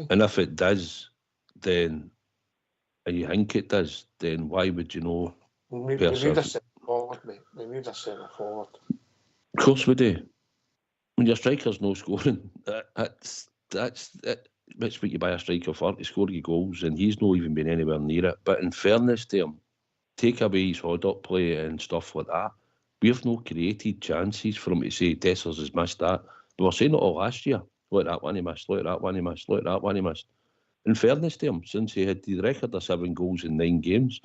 And if it does, then, and you think it does, then why would you know? We need a centre forward, mate. We need a centre forward. Of course we do. When your striker's no scoring, that's what you buy a striker for, to score your goals, and he's not even been anywhere near it. But in fairness to him, take away his hold-up play and stuff like that, we've not created chances for him to say, Dessers has missed that. We were saying it all last year. Look at that one he missed, look at that one he missed, look at that one he missed. In fairness to him, since he had the record of 7 goals in 9 games,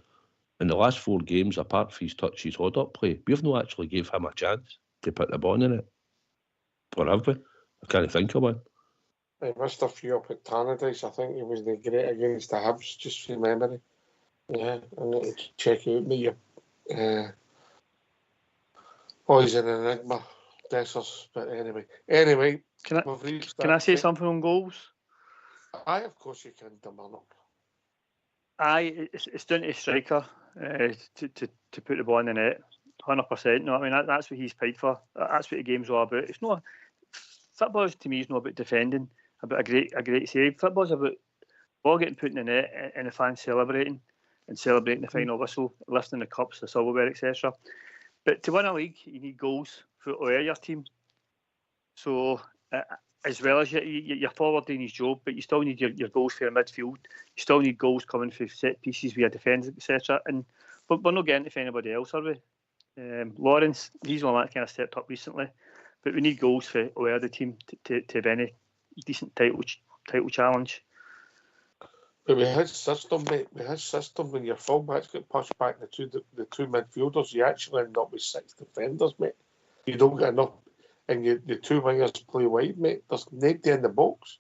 in the last 4 games, apart from his touch, his hold-up play, we've not actually gave him a chance to put the ball in it. Or have we? I can't think of one. He missed a few up at Tannadice. I think he was the great against the Hibs, just from memory. Yeah, I need to check out me. He's an enigma, Dessers. But anyway. Can I say something on goals? Aye, of course you can, Dominic. Aye, it's down to the striker to put the ball in the net, 100%. No, I mean that's what he's paid for. That's what the game's all about. It's not football to me is not about defending, about a great save. Football's about ball getting put in the net and the fans celebrating the final whistle, lifting the cups, the silverware, etc. But to win a league, you need goals for all your team. So as well as your forward doing his job, but you still need your goals for your midfield. You still need goals coming through set pieces via defence, etc. But we're not getting to anybody else, are we? Lawrence, he's one that kind of stepped up recently, but we need goals for all the team to have any decent title challenge. But we had system, mate. We had system. When your fullbacks get pushed back, the two midfielders, you actually end up with 6 defenders, mate. You don't get enough. And the 2 wingers play wide, mate. There's nobody in the box.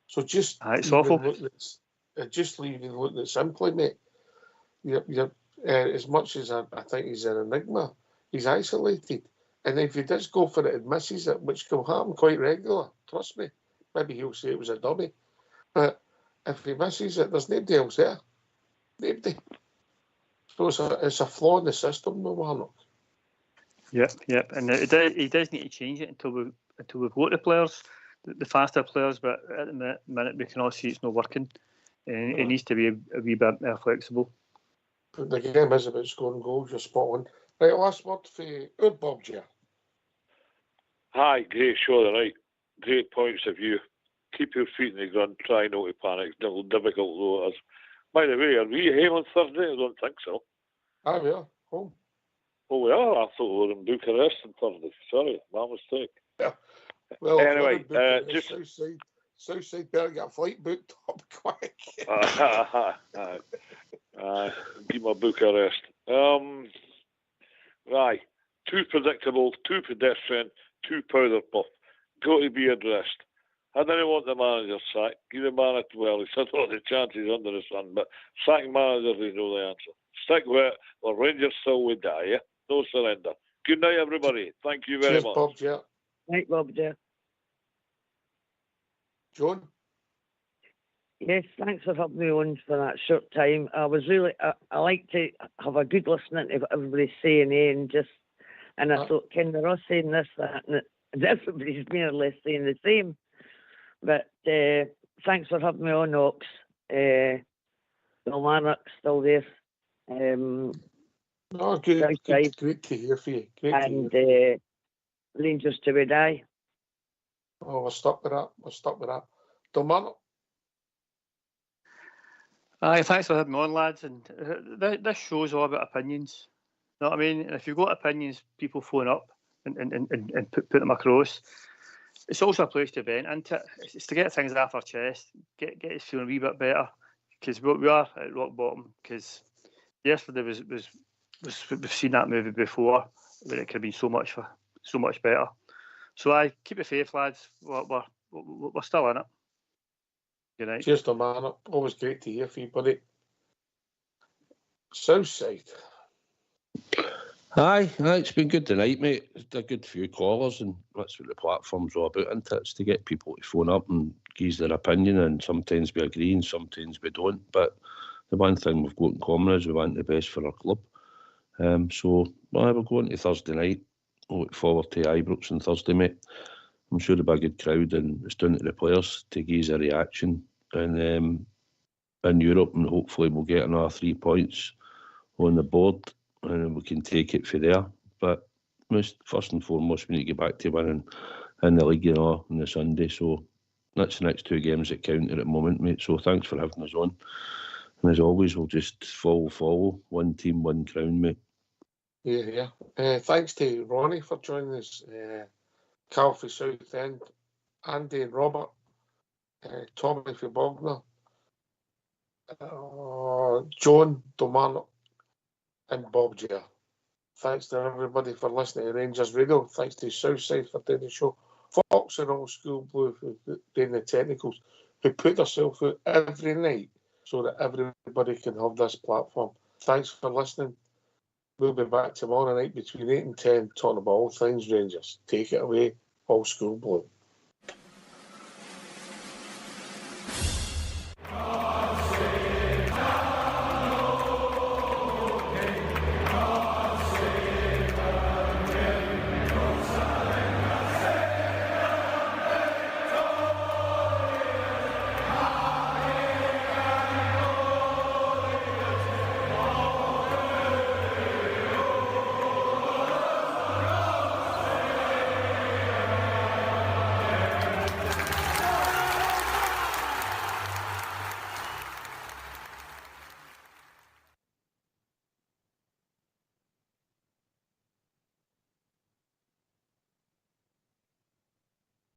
So just it's awful. Looking at simply, mate. You're as much as I think he's an enigma, he's isolated. And if he does go for it and misses it, which can happen quite regular, trust me, maybe he'll say it was a dummy. But if he misses it, there's nobody else there. Nobody. So it's a flaw in the system, no, Warnock. Yep, and he does need to change it until we've got the players, the faster players. But at the minute, we can all see it's not working, and it needs to be a wee bit more flexible. But the game is about scoring goals. You're spot on. Right, last word for Bob J. Hi, great show tonight. Great points of view. Keep your feet in the ground. Try not to panic. It's a little difficult though. By the way, are we home on Thursday? I don't think so. Ah, we are home. Oh, we are. I thought we were in Bucharest on Thursday. Sorry, my mistake. Yeah. Well, anyway, just Southside better get a flight booked up quick. Keep my Bucharest. Right. Too predictable, too pedestrian, too powder puff. Got to be addressed. I don't want the manager sacked. Give the manager, well, he's had all the chances under the sun, but sack managers, they know the answer. Stick with it, or Rangers still would die, yeah? No surrender. Good night, everybody. Thank you very much. Bob J. Night, Bob J. John? Yes, thanks for having me on for that short time. I like to have a good listening to what everybody's saying, and I thought, Ken, they're all saying this, that, and everybody's more or less saying the same. But thanks for having me on, Ox. Bill Marnock's still there. Great to hear from you. Rangers till we die. Oh, we're stuck with that. Dominic? Aye, thanks for having me on, lads. And this show's all about opinions. You know what I mean? And if you've got opinions, people phone up and put them across. It's also a place to vent, and it's to get things off our chest, get us feeling a wee bit better, because we are at rock bottom. Because yesterday was we've seen that movie before, but it could have been so much better. So I keep it faith, lads. We're still in it. Good night. Cheers to man. Always great to hear from you, buddy. Southside. Aye, it's been good tonight, mate. It's a good few callers, and that's what the platform's all about, isn't it? It's to get people to phone up and give their opinion, and sometimes we agree and sometimes we don't. But the one thing we've got in common is we want the best for our club. So we're going to Thursday night. I look forward to Ibrox on Thursday, mate. I'm sure there'll be a good crowd, and it's down to the players to give a reaction in Europe, and hopefully we'll get another 3 points on the board, and we can take it from there. But first and foremost, we need to get back to winning in the league, on the Sunday. So that's the next 2 games that count at the moment, mate. So thanks for having us on. And as always, we'll just follow. One team, one crown, mate. Yeah. Thanks to Ronnie for joining us. Carl for Southend, Andy and Robert, Tommy for Bogner, John, Domano, and Bob J. Thanks to everybody for listening to Rangers Radio. Thanks to Southside for doing the show. Fox and Old School Blue for doing the technicals, who put themselves out every night so that everybody can have this platform. Thanks for listening. We'll be back tomorrow night between 8 and 10 talking about all things Rangers. Take it away, Old School Blue.